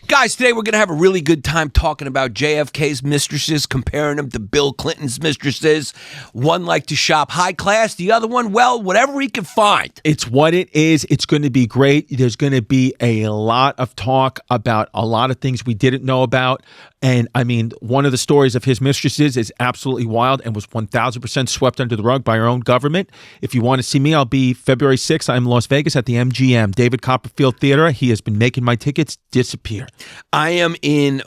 Guys, today we're going to have a really good time talking about JFK's mistresses, comparing them to Bill Clinton's mistresses. One liked to shop high class, the other one, well, whatever he can find. It's what it is. It's going to be great. There's going to be a lot of talk about a lot of things we didn't know about. And I mean, one of the stories of his mistresses is absolutely wild and was 1,000% swept under the rug by our own government. If you want to see me, I'll be February 6th. I'm in Las Vegas at the MGM, David Copperfield Theater. He has been making my tickets disappear. I am in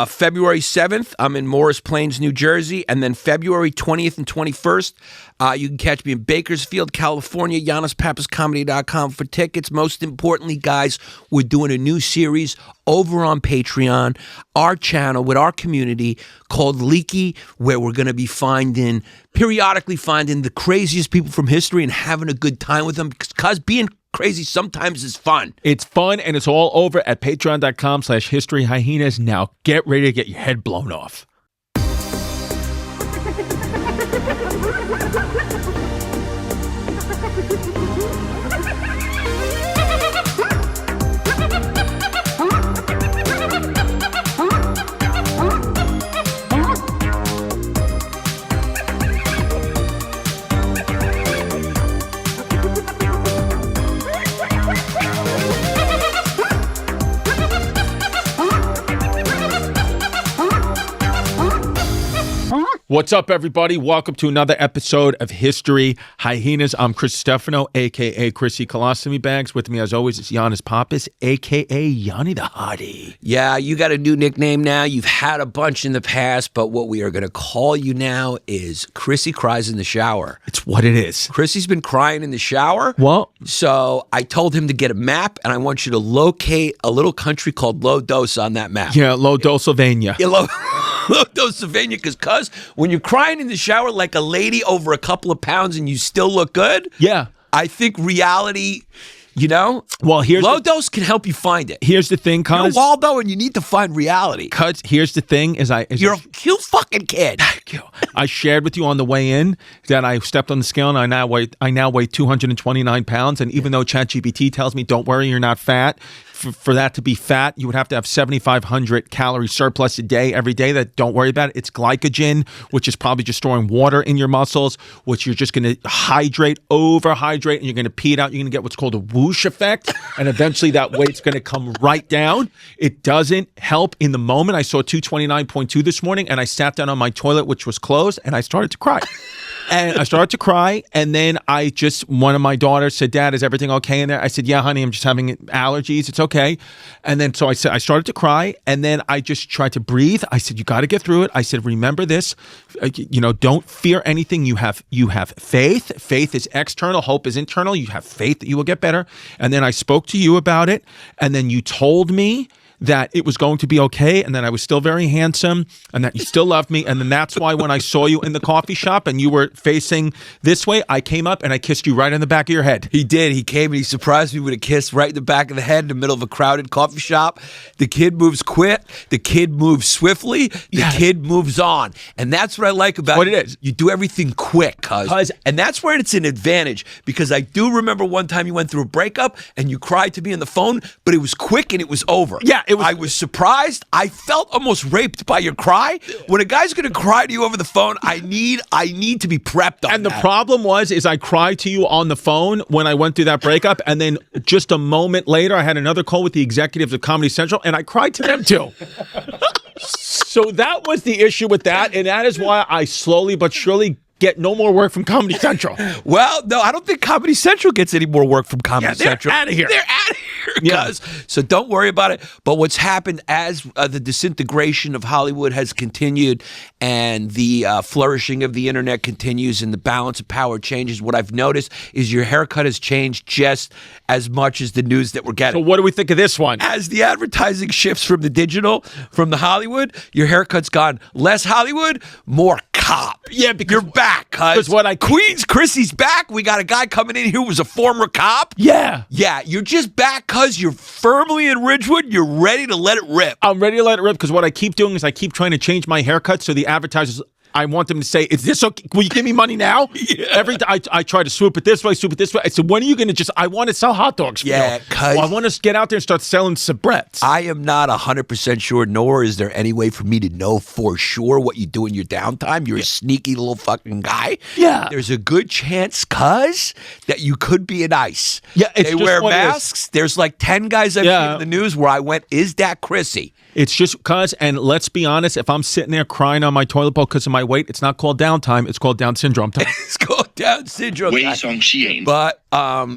February 7th. I'm in Morris Plains, New Jersey. And then February 20th and 21st, you can catch me in Bakersfield, California, YannisPappasComedy.com for tickets. Most importantly, guys, we're doing a new series over on Patreon, our channel with our community called Leaky, where we're going to be periodically finding the craziest people from history and having a good time with them, because being crazy sometimes is fun. It's fun, and it's all over at patreon.com/History Hyenas. Now get ready to get your head blown off. What's up, everybody? Welcome to another episode of History Hyenas. I'm Distefano, a.k.a. Chrissy Colostomy Bags. With me, as always, is Yannis Pappas, a.k.a. Yanni the Hottie. Yeah, you got a new nickname now. You've had a bunch in the past, but what we are going to call you now is Chrissy Cries in the Shower. It's what it is. Chrissy's been crying in the shower. Well, so I told him to get a map, and I want you to locate a little country called Low Dose on that map. Yeah, Low Dosylvania. Yeah, Low Dosylvania, because when you're crying in the shower like a lady over a couple of pounds and you still look good, yeah, I think reality, well, Low Dose can help you find it. Here's the thing, cuz you're Waldo and you need to find reality. Cuz here's the thing, you're a cute fucking kid. Thank you. I shared with you on the way in that I stepped on the scale and I now weigh 229 pounds. And even though ChatGPT tells me, don't worry, you're not fat. For that to be fat, you would have to have 7,500 calorie surplus a day, every day. That don't worry about it. It's glycogen, which is probably just storing water in your muscles, which you're just going to overhydrate, and you're going to pee it out. You're going to get what's called a whoosh effect, and eventually that weight's going to come right down. It doesn't help in the moment. I saw 229.2 this morning, and I sat down on my toilet, which was closed, and I started to cry. And I started to cry, and then one of my daughters said, "Dad, is everything okay in there?" I said, "Yeah, honey, I'm just having allergies. It's okay." And then so I started to cry, and then I just tried to breathe. I said, "You got to get through it." I said, "Remember this, don't fear anything. You have faith. Faith is external. Hope is internal. You have faith that you will get better." And then I spoke to you about it, and then you told me that it was going to be okay, and that I was still very handsome, and that you still loved me. And then that's why when I saw you in the coffee shop and you were facing this way, I came up and I kissed you right in the back of your head. He did. He came and he surprised me with a kiss right in the back of the head in the middle of a crowded coffee shop. The kid moves quick. The kid moves swiftly. The kid moves on. And that's what I like about what it is. You do everything quick, cuz. And that's where it's an advantage, because I do remember one time you went through a breakup and you cried to me on the phone, but it was quick and it was over. Yeah. I was surprised. I felt almost raped by your cry. When a guy's going to cry to you over the phone, I need to be prepped on And the problem is I cried to you on the phone when I went through that breakup, and then just a moment later, I had another call with the executives of Comedy Central, and I cried to them too. So that was the issue with that, and that is why I slowly but surely get no more work from Comedy Central. Well, no, I don't think Comedy Central gets any more work from Comedy Central. They're out of here. They're out of here, guys. Yeah. So don't worry about it. But what's happened as the disintegration of Hollywood has continued and the flourishing of the internet continues and the balance of power changes, what I've noticed is your haircut has changed just as much as the news that we're getting. So what do we think of this one? As the advertising shifts from the digital, from the Hollywood, your haircut's gone less Hollywood, more cop. Yeah, because you're back, cuz. Queens Chrissy's back. We got a guy coming in here who was a former cop. Yeah. Yeah, you're just back cuz you're firmly in Ridgewood. You're ready to let it rip. I'm ready to let it rip because what I keep doing is I keep trying to change my haircut so the advertisers I want them to say, "Is this okay? Will you give me money now?" Every I try to swoop it this way, swoop it this way. I said, "When are you going to just? I want to sell hot dogs. Yeah, because I want to get out there and start selling sabrets." I am not 100% sure, nor is there any way for me to know for sure what you do in your downtime. You're a sneaky little fucking guy. Yeah. There's a good chance, cuz, that you could be an ICE. Yeah, it's they just wear what it is. masks. There's like 10 guys I've seen in the news where I went, is that Chrissy? It's just because, and let's be honest, if I'm sitting there crying on my toilet bowl because of my weight, it's not called downtime. It's called Down syndrome time. It's called Down syndrome. But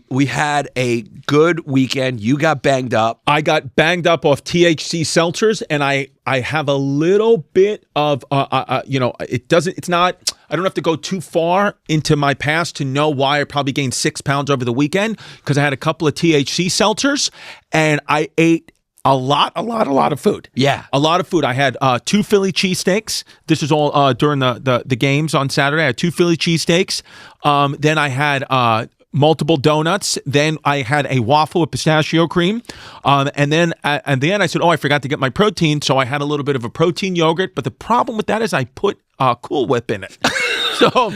we had a good weekend. You got banged up. I got banged up off THC Seltzers, and I have a little bit of, it's not, I don't have to go too far into my past to know why I probably gained 6 pounds over the weekend, because I had a couple of THC Seltzers, and I ate a lot of food. Yeah. A lot of food. I had 2 Philly cheesesteaks. This is all during the games on Saturday. I had 2 Philly cheesesteaks. Then I had multiple donuts. Then I had a waffle with pistachio cream. And then at the end I said, I forgot to get my protein. So I had a little bit of a protein yogurt. But the problem with that is I put Cool Whip in it. But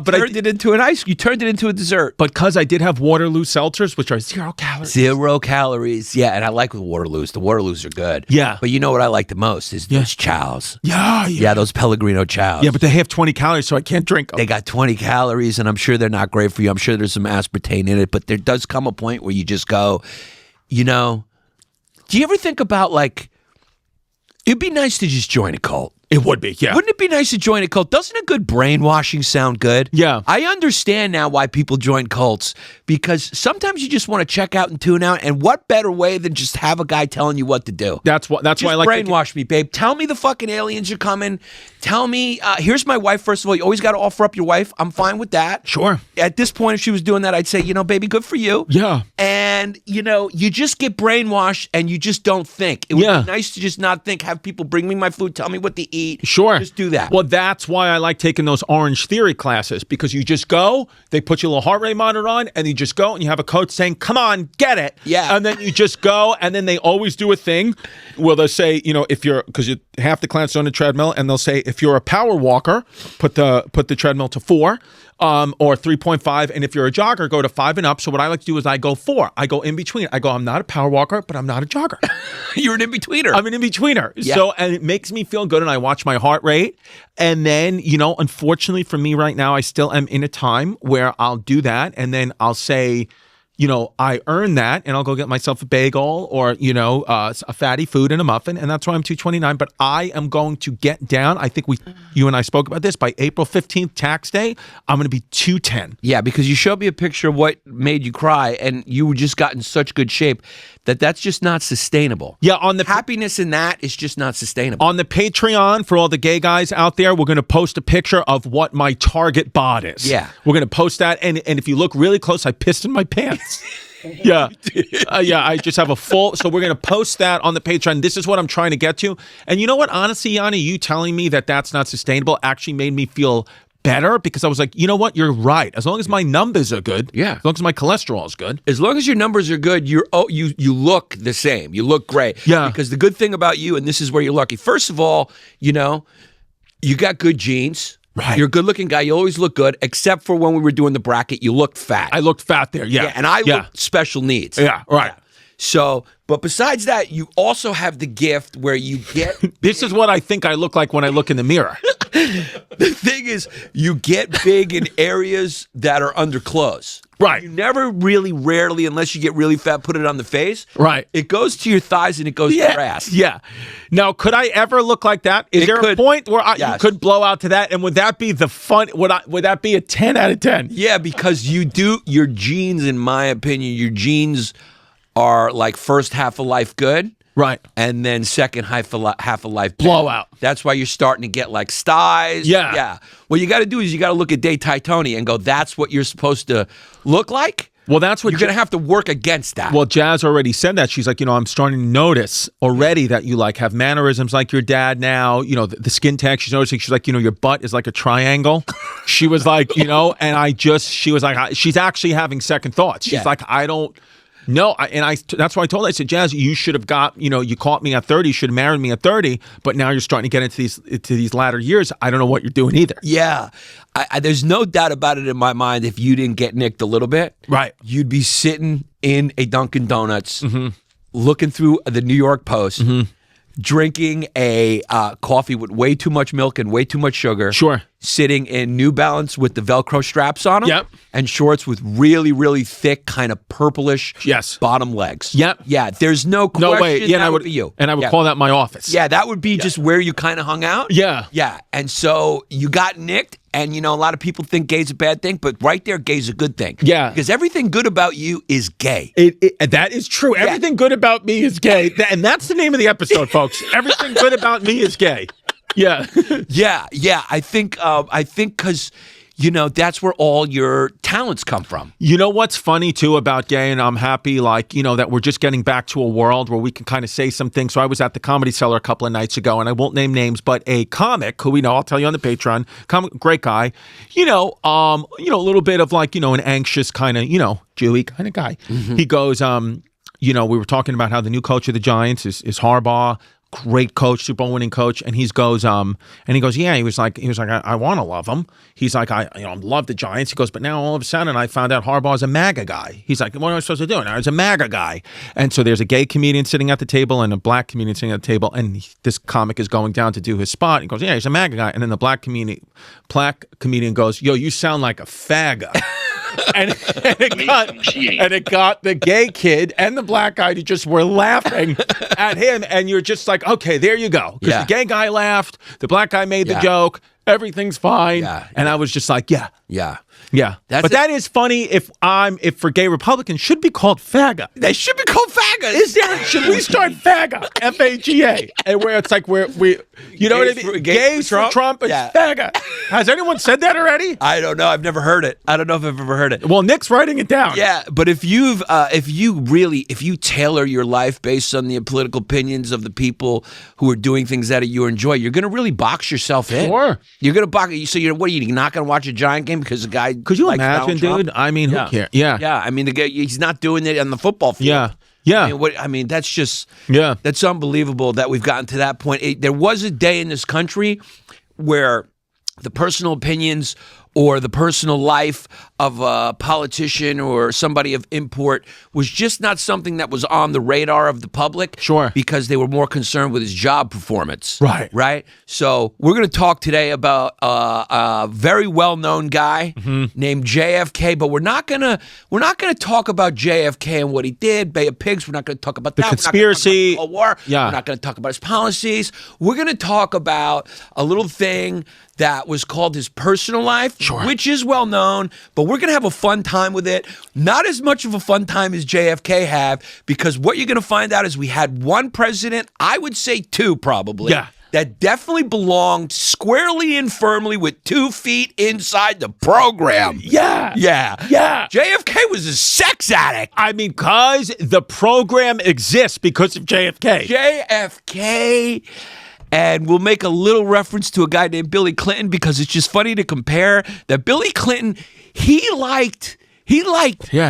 turned it into an ice. You turned it into a dessert. But because I did have Waterloo Seltzers, which are 0 calories. 0 calories. Yeah, and I like the Waterloos. The Waterloos are good. Yeah. But you know what I like the most is those chows. Yeah, those Pellegrino chows. Yeah, but they have 20 calories, so I can't drink them. They got 20 calories, and I'm sure they're not great for you. I'm sure there's some aspartame in it, but there does come a point where you just go, do you ever think about, like, it'd be nice to just join a cult? It would be, yeah. Wouldn't it be nice to join a cult? Doesn't a good brainwashing sound good? Yeah. I understand now why people join cults, because sometimes you just want to check out and tune out, and what better way than just have a guy telling you what to do? That's why I like brainwash me, babe. Tell me the fucking aliens are coming. Tell me, here's my wife, first of all. You always got to offer up your wife. I'm fine with that. Sure. At this point, if she was doing that, I'd say, baby, good for you. Yeah. And, you just get brainwashed and you just don't think. It would be nice to just not think, have people bring me my food, tell me what to eat. Sure. Just do that. Well, that's why I like taking those Orange Theory classes, because you just go, they put your little heart rate monitor on, and you just go and you have a coach saying, come on, get it. Yeah. And then you just go, and then they always do a thing where they'll say, if you're, because you have to class on the treadmill, and they'll say, if you're a power walker, put the treadmill to 4. Or 3.5, and if you're a jogger, go to 5 and up. So what I like to do is I go 4. I go in between. I go, I'm not a power walker, but I'm not a jogger. You're an in-betweener. I'm an in-betweener. Yeah. So, and it makes me feel good, and I watch my heart rate. And then, unfortunately for me right now, I still am in a time where I'll do that, and then I'll say, I earn that, and I'll go get myself a bagel or, a fatty food and a muffin, and that's why I'm 229. But I am going to get down. I think you and I spoke about this. By April 15th, tax day, I'm going to be 210. Yeah, because you showed me a picture of what made you cry, and you just got in such good shape that's just not sustainable. Yeah, on the happiness in that is just not sustainable. On the Patreon, for all the gay guys out there, we're going to post a picture of what my target bod is. Yeah. We're going to post that, and if you look really close, I pissed in my pants. Yeah. I just have a full, so we're going to post that on the Patreon. This is what I'm trying to get to. And you know what? Honestly, Yanni, you telling me that that's not sustainable actually made me feel better, because I was like, you know what? You're right. As long as my numbers are good. Yeah. As long as my cholesterol is good. As long as your numbers are good, you look the same. You look great. Yeah. Because the good thing about you, and this is where you're lucky, first of all, you got good genes. Right. You're a good-looking guy. You always look good, except for when we were doing the bracket, you looked fat. I looked fat there, yeah. And I looked special needs. Yeah, right. Yeah. So, but besides that, you also have the gift where you get... This is what I think I look like when I look in the mirror. The thing is, you get big in areas that are under clothes. Right. You never really, rarely, unless you get really fat, put it on the face. Right. It goes to your thighs and it goes to your ass. Yeah. Now, could I ever look like that? Is there a point where you could blow out to that? And would that be the fun? Would that be a 10 out of 10? Yeah, because your genes, in my opinion, your genes are like first half of life good. Right. And then second half of life blowout. That's why you're starting to get like styes. Yeah. Yeah. What you got to do is you got to look at Day Titoni and go, that's what you're supposed to look like? Well, that's what you're going to have to work against that. Well, Jazz already said that. She's like, I'm starting to notice already that you like have mannerisms like your dad now. The skin tag. She's noticing. She's like, your butt is like a triangle. She was like, and she was like, she's actually having second thoughts. She's like, I don't No, that's why I told her, I said, Jazz, you should have got, you caught me at 30, you should have married me at 30, but now you're starting to get into these latter years. I don't know what you're doing either. Yeah. There's no doubt about it in my mind, if you didn't get nicked a little bit, right, you'd be sitting in a Dunkin' Donuts, looking through the New York Post, drinking a coffee with way too much milk and way too much sugar. Sure. Sitting in New Balance with the Velcro straps on them. Yep. And shorts with really, really thick, kind of purplish bottom legs. Yep. Yeah, there's no question. No way. Yeah, that would be you. And I would call that my office. Yeah, that would be just where you kind of hung out. Yeah. Yeah. And so you got nicked, and a lot of people think gay's a bad thing, but right there, gay's a good thing. Yeah. Because everything good about you is gay. That is true. Everything good about me is gay. And that's the name of the episode, folks. Everything good about me is gay. Yeah. Yeah. I think because, that's where all your talents come from. You know what's funny, too, about gay, and I'm happy, that we're just getting back to a world where we can kind of say some things. So I was at the Comedy Cellar a couple of nights ago, and I won't name names, but a comic who we know, I'll tell you on the Patreon, great guy, a little bit of an anxious kind of, Jewy kind of guy. He goes, we were talking about how the new coach of the Giants is Harbaugh. Great coach, Super Bowl winning coach, and he goes, yeah, he was like, I want to love him. He's like, I love the Giants. He goes, but now all of a sudden I found out Harbaugh's a MAGA guy. He's like, what am I supposed to do? Now he's a MAGA guy. And so there's a gay comedian sitting at the table and a black comedian sitting at the table, and this comic is going down to do his spot. He goes, yeah, he's a MAGA guy. And then the black comedian goes, yo, you sound like a faggot. and it got the gay kid and the black guy who just were laughing at him, and you're just like, okay, there you go. Because the gay guy laughed, the black guy made the joke, everything's fine. And I was just like, yeah. But that is funny if for gay Republicans should be called faggot. They should be called faggots. Should we start faggot? FAGA. And where it's like we what I mean? Gays for Trump is faggot. Has anyone said that already? I don't know. I've never heard it. I don't know if I've ever heard it. Well, Nick's writing it down. Yeah, but if you tailor your life based on the political opinions of the people who are doing things that you enjoy, you're going to really box yourself in. Sure. You're going to box. So you're not going to watch a Giant game because the guy. Could you imagine, dude? I mean, who cares? Yeah. Yeah. I mean, the guy, he's not doing it on the football field. Yeah. I mean, that's just. Yeah. That's unbelievable that we've gotten to that point. There was a day in this country where the personal opinions or the personal life of a politician or somebody of import was just not something that was on the radar of the public. Sure. Because they were more concerned with his job performance. Right? So we're going to talk today about a very well-known guy named JFK, but we're not going to talk about JFK and what he did, Bay of Pigs. We're not going to talk about the conspiracy. We're not going to talk about the Cold War. We're not going to talk about his policies. We're going to talk about a little thing that was called his personal life, which is well known, but we're going to have a fun time with it. Not as much of a fun time as JFK had, because what you're going to find out is we had one president, I would say two probably, that definitely belonged squarely and firmly with 2 feet inside the program. Yeah. JFK was a sex addict. I mean, because the program exists because of JFK. JFK. And we'll make a little reference to a guy named Billy Clinton because it's just funny to compare that Billy Clinton, he liked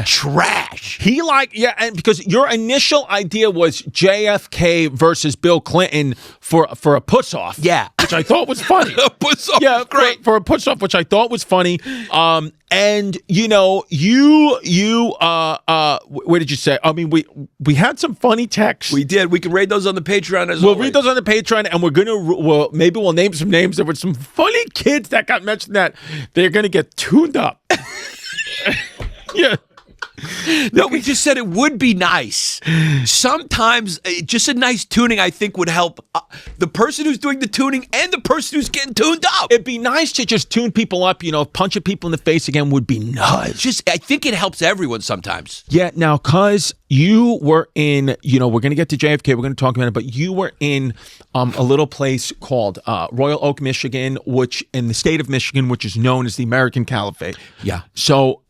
trash. And because your initial idea was JFK versus Bill Clinton for a push-off. Yeah. Which I thought was funny. A push-off. Yeah, great. For a push-off, which I thought was funny. And where did you say? I mean, we had some funny texts. We did. We can read those on the Patreon as well. We'll read those on the Patreon, and maybe we'll name some names. There were some funny kids that got mentioned that they're going to get tuned up. Yeah. No, we just said it would be nice. Sometimes just a nice tuning, I think, would help the person who's doing the tuning and the person who's getting tuned up. It'd be nice to just tune people up, punching people in the face again would be nice. I think it helps everyone sometimes. Yeah, now, cuz you were in, we're going to get to JFK, we're going to talk about it, but you were in a little place called Royal Oak, Michigan, which in the state of Michigan, which is known as the American Caliphate. Yeah. So,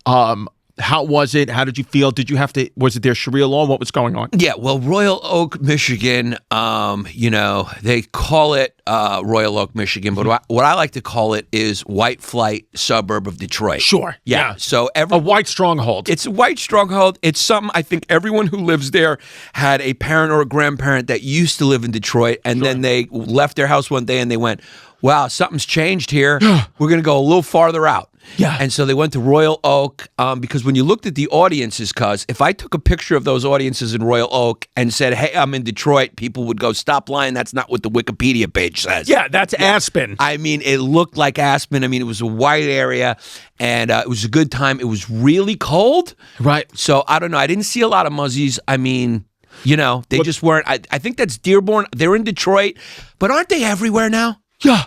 How was it? How did you feel? Did you have to? Was it their Sharia law? What was going on? Yeah, well, Royal Oak, Michigan, they call it Royal Oak, Michigan, but what I like to call it is white flight suburb of Detroit. Sure. Yeah. So a white stronghold. It's a white stronghold. It's something I think everyone who lives there had a parent or a grandparent that used to live in Detroit, and then they left their house one day and they went, wow, something's changed here. We're going to go a little farther out. Yeah. And so they went to Royal Oak because when you looked at the audiences, if I took a picture of those audiences in Royal Oak and said, hey, I'm in Detroit, people would go, stop lying. That's not what the Wikipedia page says. Yeah, that's Aspen. I mean, it looked like Aspen. I mean, it was a white area and it was a good time. It was really cold. Right. So I don't know. I didn't see a lot of muzzies. I mean, they just weren't. I think that's Dearborn. They're in Detroit, but aren't they everywhere now? Yeah.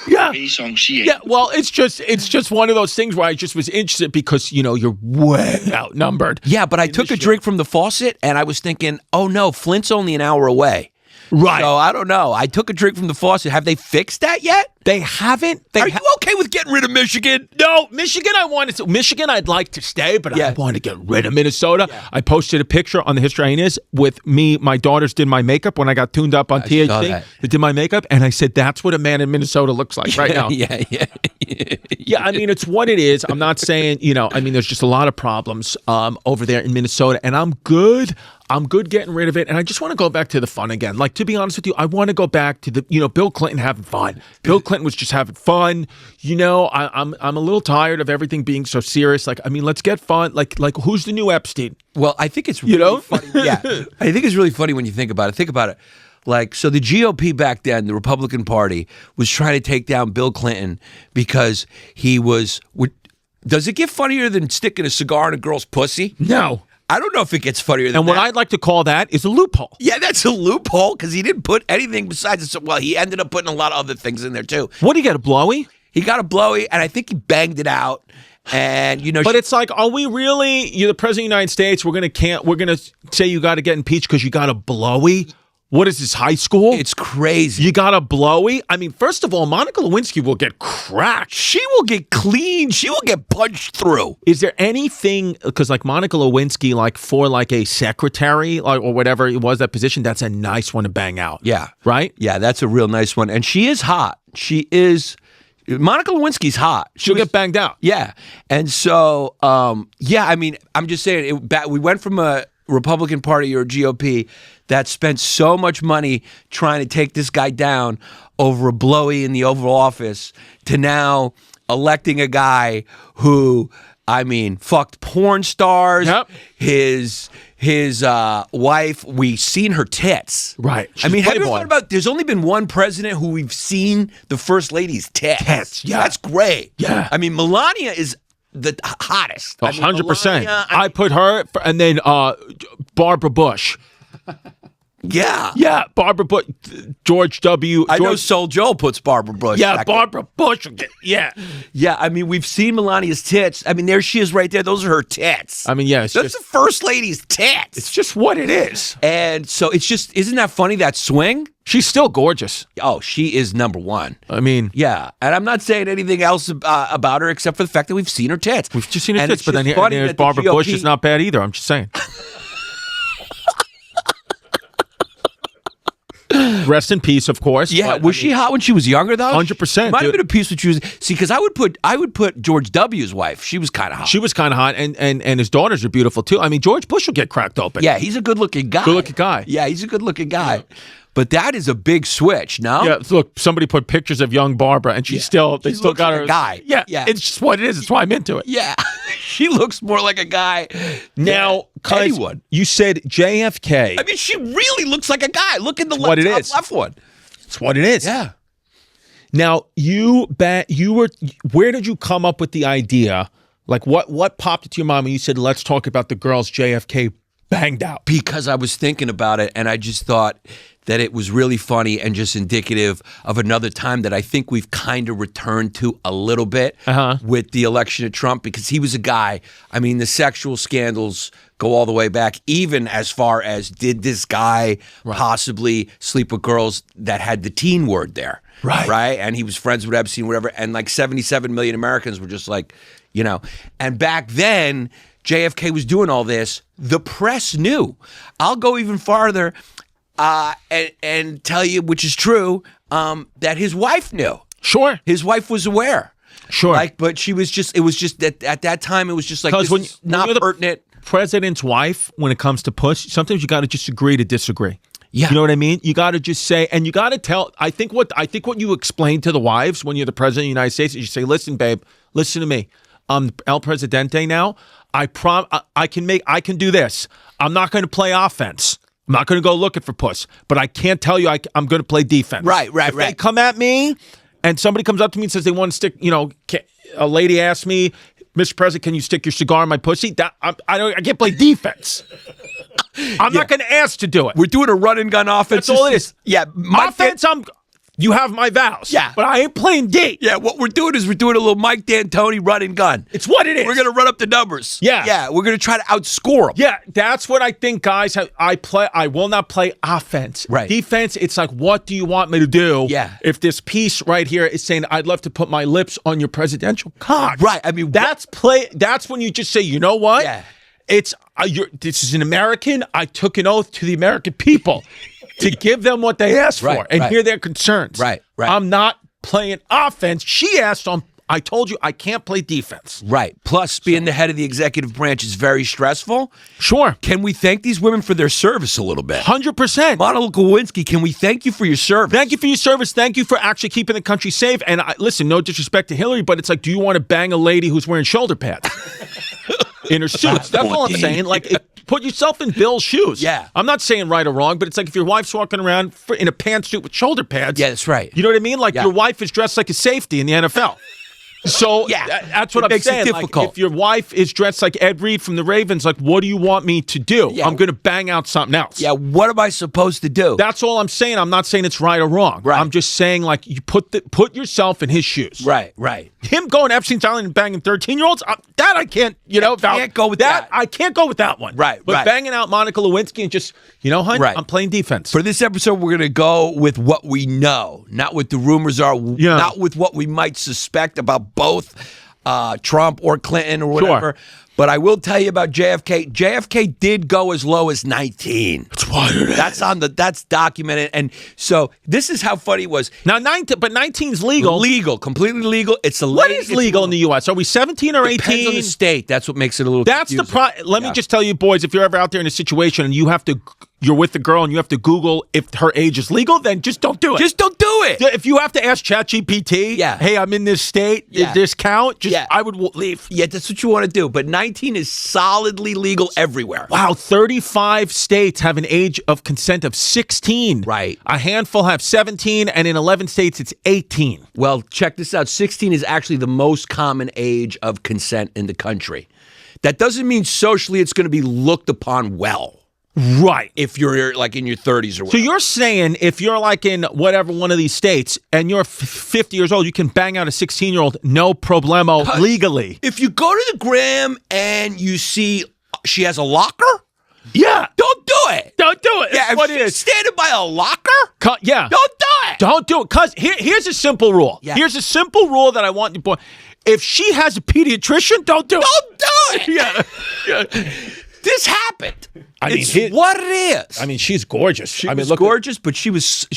Yeah, well, it's just one of those things where I just was interested because, you're way outnumbered. Yeah, but I took a drink from the faucet and I was thinking, oh no, Flint's only an hour away. Right. So I don't know. I took a drink from the faucet. Have they fixed that yet? They haven't. Are you okay with getting rid of Michigan? No, Michigan. Michigan. I'd like to stay, but I want to get rid of Minnesota. Yeah. I posted a picture on the History Hyenas with me. My daughters did my makeup when I got tuned up on THC. They did my makeup, and I said, "That's what a man in Minnesota looks like right now." Yeah. Yeah, I mean, it's what it is. I'm not saying, there's just a lot of problems over there in Minnesota, and I'm good. I'm good getting rid of it, and I just want to go back to the fun again. Like, to be honest with you, I want to go back to the, Bill Clinton having fun. Bill Clinton was just having fun. I'm a little tired of everything being so serious. Like, I mean, let's get fun. Like who's the new Epstein? Well, I think it's really funny. Yeah, I think it's really funny when you think about it. Think about it. Like, so the GOP back then, the Republican Party, was trying to take down Bill Clinton because he was. Does it get funnier than sticking a cigar in a girl's pussy? No. I don't know if it gets funnier than that. And what I'd like to call that is a loophole. Yeah, that's a loophole because he didn't put anything besides it. Well, he ended up putting a lot of other things in there too. What did he get, a blowy? He got a blowy, and I think he banged it out. And but it's like, are we really? You're the president of the United States. We're gonna say you got to get impeached because you got a blowy. What is this, high school? It's crazy. You got a blowy? I mean, first of all, Monica Lewinsky will get cracked. She will get cleaned. She will get punched through. Is there anything, because like Monica Lewinsky, like for like a secretary or whatever it was, that position, that's a nice one to bang out. Yeah. Right? Yeah, that's a real nice one. And she is hot. Monica Lewinsky's hot. She'll get banged out. Yeah. And so, I mean, I'm just saying, we went from a Republican Party or GOP that spent so much money trying to take this guy down over a blowy in the Oval Office to now electing a guy who, I mean, fucked porn stars. Yep. His wife, we've seen her tits. Right. I mean, have you ever thought about, there's only been one president who we've seen the first lady's tits. Yeah. That's great. Yeah. I mean, Melania is the hottest. 100%. I put her, and then Barbara Bush. Yeah, Barbara Bush, George W. I know Soul Joe puts Barbara Bush. Yeah, Barbara Bush. Yeah. I mean, we've seen Melania's tits. I mean, there she is right there. Those are her tits. I mean, yeah, that's the first lady's tits. It's just what it is. And so it's just, isn't that funny, that swing? She's still gorgeous. Oh, she is number one. I mean, yeah, and I'm not saying anything else about her except for the fact that we've seen her tits. We've just seen her tits, but then here's Barbara Bush is not bad either. I'm just saying. Rest in peace, of course. Yeah, was she hot when she was younger though? 100%. Might have been a piece when she was. See, because I would put George W.'s wife. She was kind of hot. She was kind of hot, and his daughters are beautiful too. I mean, George Bush will get cracked open. Yeah, he's a good-looking guy. Good-looking guy. Yeah, he's a good-looking guy. Yeah. But that is a big switch, no? Yeah, look, somebody put pictures of young Barbara, and they still got her. A guy. Yeah, it's just what it is. That's why I'm into it. Yeah, she looks more like a guy. Now, anyone. You said JFK. I mean, she really looks like a guy. Look at the left one. It's what it is. Yeah. Now, where did you come up with the idea? Like, what popped into your mind when you said, let's talk about the girls JFK banged out? Because I was thinking about it, and I just thought that it was really funny and just indicative of another time that I think we've kind of returned to a little bit with the election of Trump, because he was a guy, I mean, the sexual scandals go all the way back, even as far as did this guy possibly sleep with girls that had the teen word there. Right. And he was friends with Epstein, whatever. And like 77 million Americans were just like, and back then, JFK was doing all this, the press knew. I'll go even farther and tell you, which is true, that his wife knew. Sure. His wife was aware. Sure. But she was just, it was just that at that time, it was just like, this is not pertinent. President's wife, when it comes to push, sometimes you got to just agree to disagree. Yeah. You know what I mean? You got to just say, and you got to tell, I think what you explain to the wives when you're the president of the United States is you say, listen, babe, listen to me. I'm El Presidente now. I can do this. I'm not going to play offense. I'm not going to go looking for puss, but I can't tell you I'm going to play defense. Right. If they come at me and somebody comes up to me and says they want to stick, a lady asked me, Mr. President, can you stick your cigar in my pussy? I can't play defense. I'm not going to ask to do it. We're doing a run and gun offense. That's all it is. Yeah. Offense, you have my vows. Yeah. But I ain't playing D. Yeah, what we're doing is we're doing a little Mike D'Antoni run and gun. It's what it is. We're going to run up the numbers. Yeah. Yeah, we're going to try to outscore them. Yeah, that's what I think, guys. I will not play offense. Right. Defense, it's like, what do you want me to do? Yeah. If this piece right here is saying, I'd love to put my lips on your presidential cock. Right. I mean, that's when you just say, you know what? Yeah. It's this is an American. I took an oath to the American people to give them what they asked for and hear their concerns. Right. I'm not playing offense. She asked I told you I can't play defense. Right. Plus, being the head of the executive branch is very stressful. Sure. Can we thank these women for their service a little bit? 100%. Monica Lewinsky, can we thank you for your service? Thank you for your service. Thank you for actually keeping the country safe. And listen, no disrespect to Hillary, but it's like, do you want to bang a lady who's wearing shoulder pads in her suits? That's all I'm saying. Like, put yourself in Bill's shoes. Yeah. I'm not saying right or wrong, but it's like if your wife's walking around in a pantsuit with shoulder pads. Yeah, that's right. You know what I mean? Like your wife is dressed like a safety in the NFL. So that's what I'm saying. It makes it difficult. Like, if your wife is dressed like Ed Reed from the Ravens, like, what do you want me to do? Yeah. I'm going to bang out something else. Yeah, what am I supposed to do? That's all I'm saying. I'm not saying it's right or wrong. Right. I'm just saying, like, you put yourself in his shoes. Right. Him going to Epstein's Island and banging 13-year-olds, that I can't, can't go with that. I can't go with that one. Right. But banging out Monica Lewinsky and just, hun, Right. I'm playing defense. For this episode, we're going to go with what we know, not what the rumors are, not with what we might suspect about both Trump or Clinton or whatever. Sure. But I will tell you about JFK. JFK did go as low as 19. That's what it is. That's documented. And so this is how funny it was. Now, 19's legal. Legal, completely legal. What is legal in the U.S.? Are we 17 or 18? Depends on the state. That's what makes it a little confusing. Let me just tell you, boys, if you're ever out there in a situation and you're with a girl and you have to Google if her age is legal, then just don't do it. Just don't do it. If you have to ask ChatGPT, hey, I'm in this state, does this count? I would leave. Yeah, that's what you want to do. But 19 is solidly legal everywhere. Wow, 35 states have an age of consent of 16. Right. A handful have 17, and in 11 states, it's 18. Well, check this out. 16 is actually the most common age of consent in the country. That doesn't mean socially it's going to be looked upon well. Right. If you're like in your 30s or whatever. So you're saying if you're like in whatever one of these states and you're 50 years old, you can bang out a 16-year-old, no problemo, legally. If you go to the gram and you see she has a locker, don't do it. Don't do it. Yeah, if she's standing by a locker, don't do it. Don't do it. Because here's a simple rule. Yeah. Here's a simple rule that I want you to point. If she has a pediatrician, don't do it. Don't do it. Yeah. This happened. It's what it is. I mean, she's gorgeous. She was gorgeous, but she was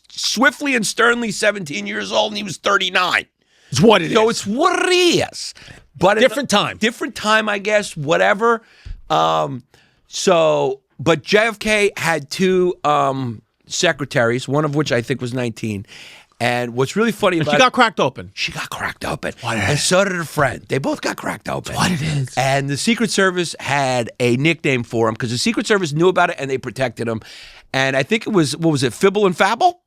swiftly and sternly 17 years old, and he was 39. It's what it is. So it's what it is. But different time, I guess. Whatever. But JFK had two secretaries, one of which I think was 19. And what's really funny about she got cracked open. She got cracked open. And so did her friend. They both got cracked open. That's what it is. And the Secret Service had a nickname for him because the Secret Service knew about it and they protected him. And I think it was, what was it, Fibble and Fabble?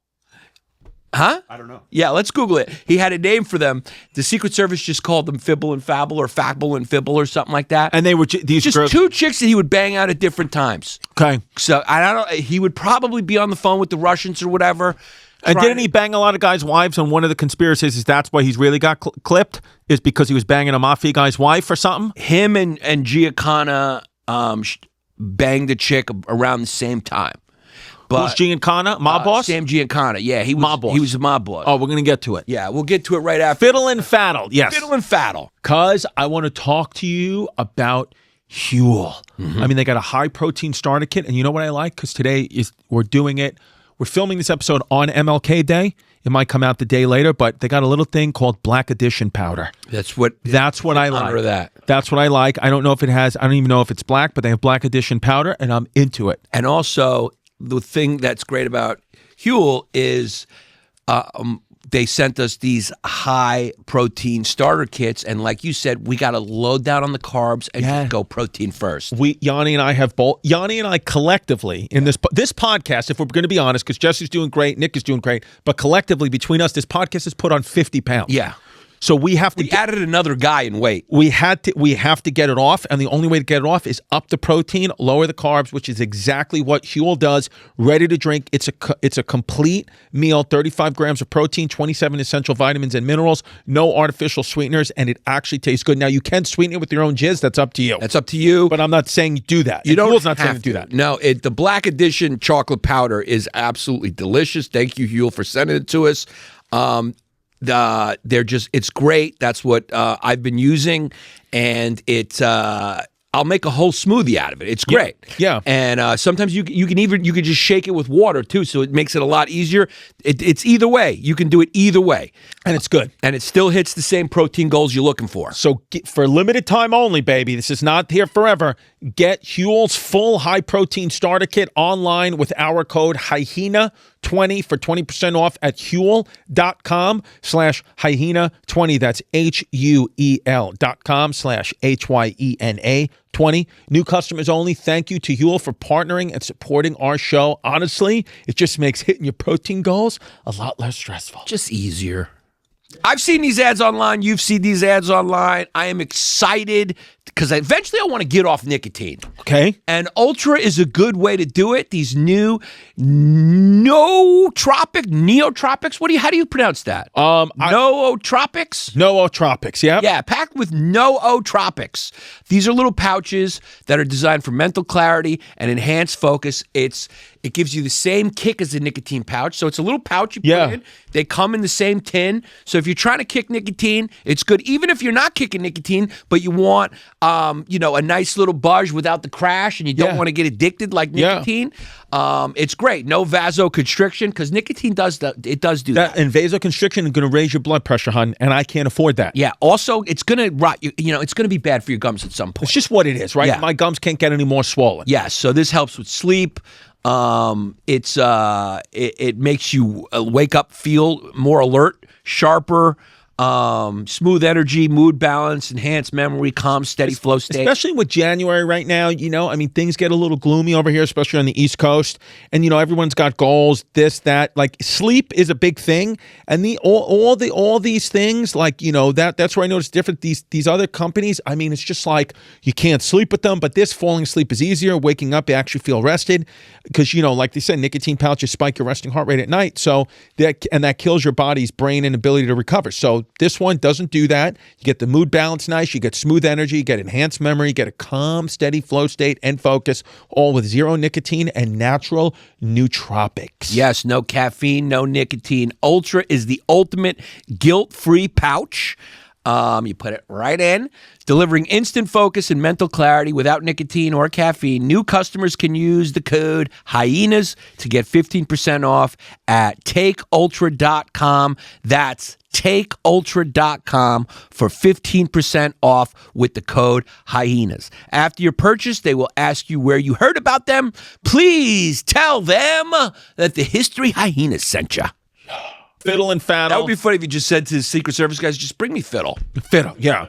Huh? I don't know. Yeah, let's Google it. He had a name for them. The Secret Service just called them Fibble and Fabble or Fabble and Fibble or something like that. And they were these just girls. Two chicks that he would bang out at different times. Okay. So I don't know. He would probably be on the phone with the Russians or whatever. And didn't he bang a lot of guys' wives? And one of the conspiracies is that's why he's really got clipped, is because he was banging a mafia guy's wife or something? Him and Giancana banged a chick around the same time. But Who's Giancana? Mob boss? Sam Giancana. Yeah, he was Mob boss. He was a mob boss. Oh, we're going to get to it. Yeah, we'll get to it right after. Fiddle and Faddle. Yes. Fiddle and Faddle. Because I want to talk to you about Huel. I mean, they got a high protein starter kit. And you know what I like? Because today we're doing it. We're filming this episode on MLK Day. It might come out the day later, but they got a little thing called Black Edition powder. That's what I like. Honor that. That's what I like. I don't know if it has, I don't even know if it's black, but they have Black Edition powder, and I'm into it. And also, the thing that's great about Huel is they sent us these high protein starter kits, and like you said, we got to load down on the carbs and just go protein first. Yanni and I have both. Yanni and I collectively in this podcast, if we're going to be honest, because Jesse's doing great, Nick is doing great, but collectively between us, this podcast has put on 50 pounds. Yeah. So we have to added another guy in weight. We have to get it off, and the only way to get it off is up the protein, lower the carbs, which is exactly what Huel does. Ready to drink. It's a complete meal. 35 grams of protein, 27 essential vitamins and minerals, no artificial sweeteners, and it actually tastes good. Now you can sweeten it with your own jizz. That's up to you. That's up to you. But I'm not saying do that. You don't. Huel's not saying do that. No, the Black Edition chocolate powder is absolutely delicious. Thank you, Huel, for sending it to us. It's great. That's what I've been using, and I'll make a whole smoothie out of it. It's great. Yeah. And sometimes you can just shake it with water too, so it makes it a lot easier. It's either way. You can do it either way, and it's good. And it still hits the same protein goals you're looking for. So for limited time only, baby. This is not here forever. Get Huel's full high protein starter kit online with our code Hyena20 for 20% off at Huel.com/Hyena20. That's HUEL.com/HYENA20. New customers only. Thank you to Huel for partnering and supporting our show. Honestly, it just makes hitting your protein goals a lot less stressful. Just easier. I've seen these ads online. You've seen these ads online. I am excited because eventually I want to get off nicotine. Okay. And Ultra is a good way to do it. These new nootropics. How do you pronounce that? Nootropics? Nootropics, yeah. Yeah, packed with nootropics. These are little pouches that are designed for mental clarity and enhanced focus. It gives you the same kick as a nicotine pouch. So it's a little pouch you put in. They come in the same tin. So if you're trying to kick nicotine, it's good. Even if you're not kicking nicotine, but you want a nice little buzz without the crash, and you don't want to get addicted like nicotine. It's great. No vasoconstriction, because nicotine does that. It does do that. And vasoconstriction is going to raise your blood pressure, hon, and I can't afford that. Yeah. Also, it's going to rot you. It's going to be bad for your gums at some point. It's just what it is, right? Yeah. My gums can't get any more swollen. Yeah. So this helps with sleep. It makes you wake up, feel more alert, sharper. Smooth energy, mood balance, enhanced memory, calm, steady flow state. Especially with January right now, things get a little gloomy over here, especially on the East Coast. And, everyone's got goals, this, that. Like, sleep is a big thing. And all these things, like, that's where I notice different. These other companies, it's just like you can't sleep with them. But this falling asleep is easier. Waking up, you actually feel rested. Because, like they said, nicotine pouches spike your resting heart rate at night. So that kills your body's brain and ability to recover. So this one doesn't do that. You get the mood balance nice, you get smooth energy, you get enhanced memory, you get a calm, steady flow state and focus, all with zero nicotine and natural nootropics. Yes, no caffeine, no nicotine. Ultra is the ultimate guilt-free pouch. You put it right in, delivering instant focus and mental clarity without nicotine or caffeine. New customers can use the code Hyenas to get 15% off at takeultra.com. That's takeultra.com for 15% off with the code Hyenas. After your purchase, they will ask you where you heard about them. Please tell them that the History Hyenas sent you. Fiddle and Faddle. That would be funny if you just said to the Secret Service guys, just bring me fiddle. Fiddle, yeah.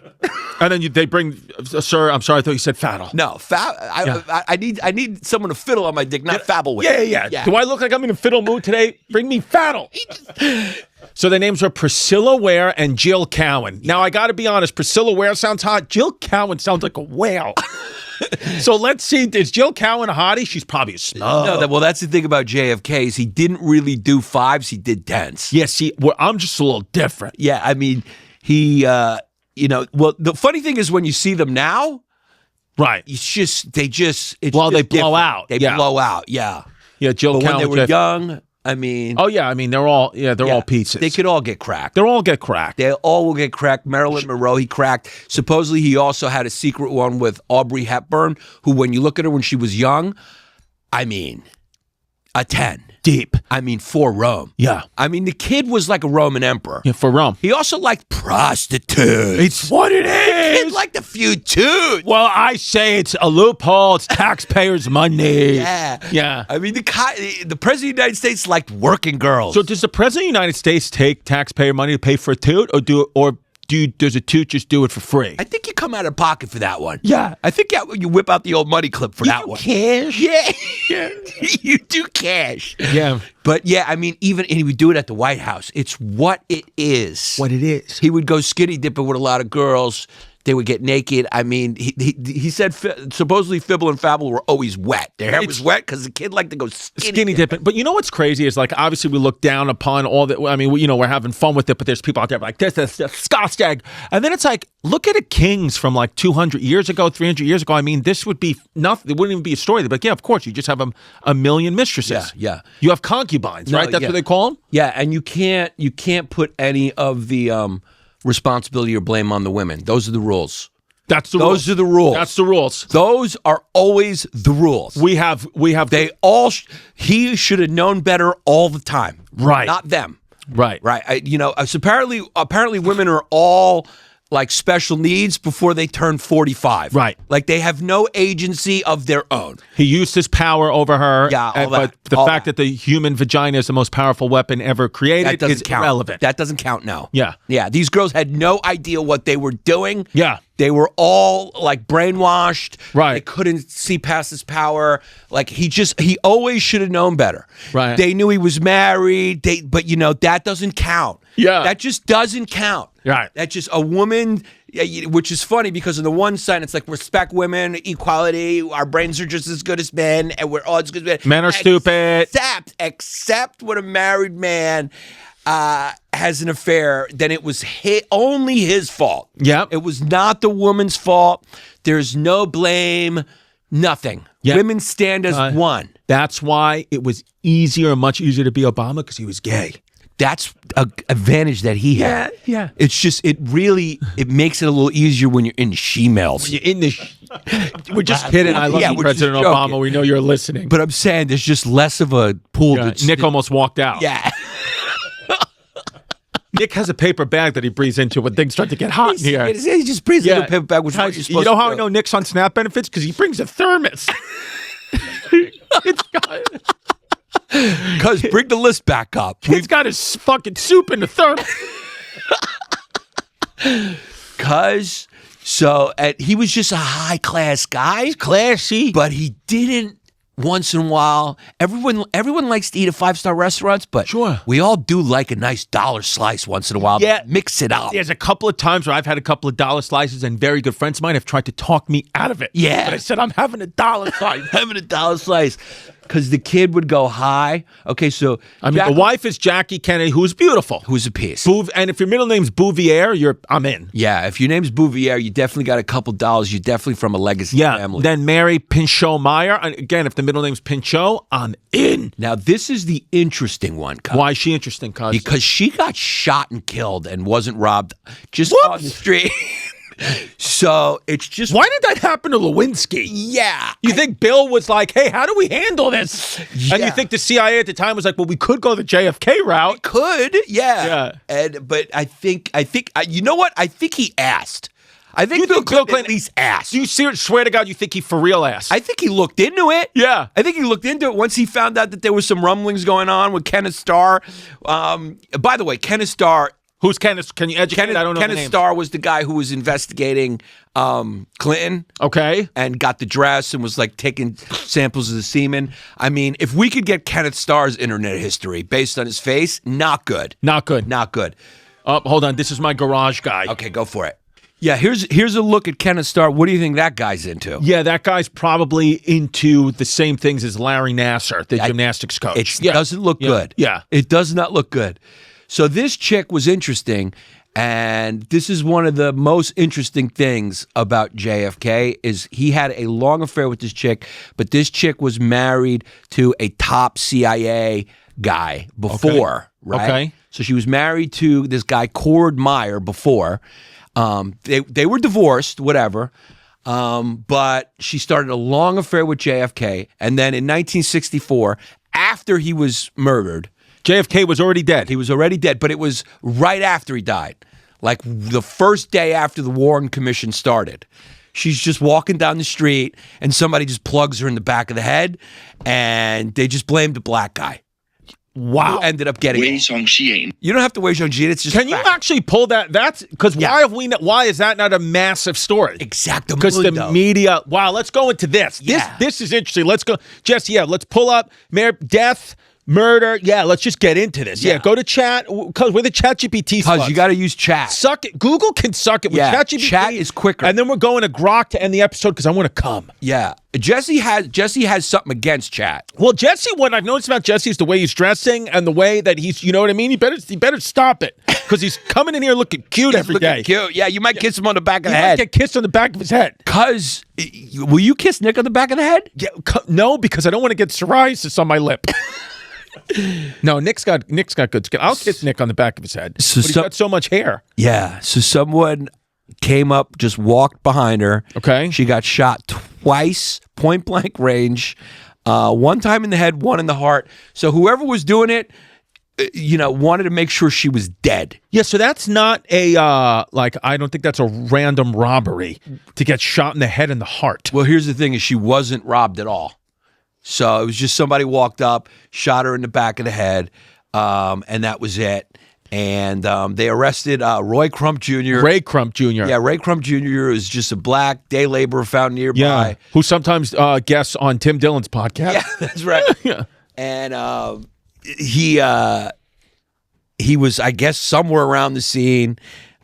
And then they bring, sir, I'm sorry, I thought you said Faddle. No, I need someone to fiddle on my dick, not fabble with. Yeah. Do I look like I'm in a fiddle mood today? Bring me Faddle. So their names are Priscilla Ware and Jill Cowan. Now, I got to be honest, Priscilla Ware sounds hot. Jill Cowan sounds like a whale. So let's see. Is Jill Cowan a hottie? She's probably a snub. No, well, that's the thing about JFK is he didn't really do fives. He did tens. Yeah, see, I'm just a little different. Yeah, he, well, the funny thing is when you see them now, right? they blow out. They blow out, yeah. Yeah, Jill But when Count they with were Jeff- young, I mean, Oh yeah, I mean they're all pieces. they could all get cracked. They'll all get cracked. They all will get cracked. Marilyn Monroe, he cracked. Supposedly, he also had a secret one with Audrey Hepburn, who, when you look at her when she was young, I mean, a 10. Deep. I mean, for Rome. Yeah. I mean, the kid was like a Roman emperor. Yeah, for Rome. He also liked prostitutes. It's what it The kid is. liked a few toots. Well, I say it's a loophole. It's taxpayers' money. Yeah. Yeah. I mean, the president of the United States liked working girls. So does the president of the United States take taxpayer money to pay for a toot, does a toot just do it for free? I think you come out of pocket for that one. Yeah. I think you whip out the old money clip for that one. Cash. Yeah. You do cash. Yeah. But yeah, I mean, and he would do it at the White House. It's what it is. What it is. He would go skinny dipping with a lot of girls. They would get naked. I mean, he said supposedly Fibble and Fabble were always wet. Their hair was wet because the kid liked to go skinny dipping. But you know what's crazy is, like, obviously we look down upon all that. I mean, we're having fun with it, but there's people out there like this Scotstag. And then it's like, look at the kings from like 200 years ago, 300 years ago. I mean, this would be nothing. It wouldn't even be a story. They'd be like, yeah, of course, you just have a million mistresses. Yeah. You have concubines, right? That's what they call them? Yeah, and you can't put any of the responsibility or blame on the women. Those are the rules. Those are the rules. That's the rules. Those are always the rules. We have. They all. He should have known better all the time. Right. Not them. Right. So apparently women are all like special needs before they turn 45. Right. Like they have no agency of their own. He used his power over her. Yeah, but the fact that the human vagina is the most powerful weapon ever created is irrelevant. That doesn't count now. Yeah. Yeah. These girls had no idea what they were doing. Yeah. They were all like brainwashed. Right. They couldn't see past his power. Like he always should have known better. Right. They knew he was married. But that doesn't count. Yeah. That just doesn't count. Right. That's just a woman, which is funny because on the one side, it's like respect women, equality, our brains are just as good as men, and we're all as good as men. Men are stupid. Except when a married man has an affair, then it was only his fault. Yep. It was not the woman's fault. There's no blame, nothing. Yep. Women stand as one. That's why it was much easier to be Obama, because he was gay. That's an advantage that he had. Yeah. It's just, it makes it a little easier when you're in she-mails. You're in we're just kidding. I love you, President Obama. We know you're listening. But I'm saying there's just less of a pool. Yeah, Nick almost walked out. Yeah. Nick has a paper bag that he breathes into when things start to get hot in here. He just breathes into a paper bag, which is what you're supposed to do. You know how I know Nick's on SNAP benefits? Because he brings a thermos. Because bring the list back up. He's got his fucking soup in the thermos. Because, he was just a high-class guy. He's classy. But he didn't, once in a while, everyone likes to eat at five-star restaurants, but sure, we all do like a nice dollar slice once in a while. Yeah. Mix it up. There's a couple of times where I've had a couple of dollar slices, and very good friends of mine have tried to talk me out of it. Yeah. But I said, I'm having a dollar slice. Having a dollar slice. Because the kid would go high. Okay, so the wife is Jackie Kennedy, who's beautiful. Who's a piece. And if your middle name's Bouvier, I'm in. Yeah, if your name's Bouvier, you definitely got a couple dollars. You're definitely from a legacy family. Then marry Pinchot Meyer. And again, if the middle name's Pinchot, I'm in. Now, this is the interesting one, cuz. Why is she interesting, cuz? Because she got shot and killed and wasn't robbed just on the street. So it's just, why did that happen to Lewinsky? Yeah. You think Bill was like, hey, how do we handle this? Yeah. And you think the CIA at the time was like, well, we could go the JFK route. We could, yeah. But I think you know what? I think he asked. I think Bill Clinton at least asked. Do you swear to God you think he for real asked? I think he looked into it. Yeah. I think he looked into it once he found out that there was some rumblings going on with Kenneth Starr. By the way, Kenneth Starr. Who's Kenneth? Can you educate? I don't know. Kenneth Starr was the guy who was investigating Clinton. Okay. And got the dress and was like taking samples of the semen. I mean, if we could get Kenneth Starr's internet history based on his face, not good. Not good. Not good. Oh, hold on. This is my garage guy. Okay, go for it. Yeah, here's a look at Kenneth Starr. What do you think that guy's into? Yeah, that guy's probably into the same things as Larry Nassar, the gymnastics coach. It doesn't look good. Yeah. It does not look good. So this chick was interesting, And this is one of the most interesting things about JFK is he had a long affair with this chick, but this chick was married to a top CIA guy before, right? Okay. So she was married to this guy, Meyer, before. They were divorced, whatever. But she started a long affair with JFK. And then in 1964, after he was murdered, JFK was already dead. he was already dead, but it was right after he died. Like the first day after the Warren Commission started. She's just walking down the street and somebody just plugs her in the back of the head and they just blamed the black guy. Wow. Who ended up getting it. You You don't have to wait on Gene. It's just Can you fact. actually pull that? That's because why is that not a massive story? Exactly. Because the media. Wow, let's go into this. Yeah. This is interesting. Let's go, Jesse. Yeah, let's pull up Mayor death, murder. Yeah, let's just get into this. Yeah, go to chat because we're the ChatGPT. Because you got to use chat. Suck it. Google can suck it with Yeah, ChatGPT. chat is quicker. And then we're going to Grok to end the episode because I want to come. Yeah. Jesse has something against chat. Well, Jesse, what I've noticed about Jesse is the way he's dressing and the way that he's, you know what I mean? He better stop it because he's coming in here looking cute every day. Cute. Yeah, you might kiss him on the back of He the might head. get kissed on the back of his head. Because, will you kiss Nick on the back of the head? Yeah, no, because I don't want to get psoriasis on my lip. No, Nick's got good skin. I'll kiss Nick on the back of his head. So But he's got so much hair. Yeah. So someone came up, just walked behind her. Okay. She got shot twice, point blank range. One time in the head, one in the heart. So whoever was doing it, wanted to make sure she was dead. Yeah, so that's not a I don't think that's a random robbery to get shot in the head and the heart. Well, here's the thing: is she wasn't robbed at all. So it was just somebody walked up, shot her in the back of the head, and that was it. And they arrested Roy Crump Jr. Ray Crump Jr. Yeah, Ray Crump Jr. is just a black day laborer found nearby. Yeah, who sometimes guests on Tim Dillon's podcast. Yeah, that's right. Yeah. And he was, I guess, somewhere around the scene.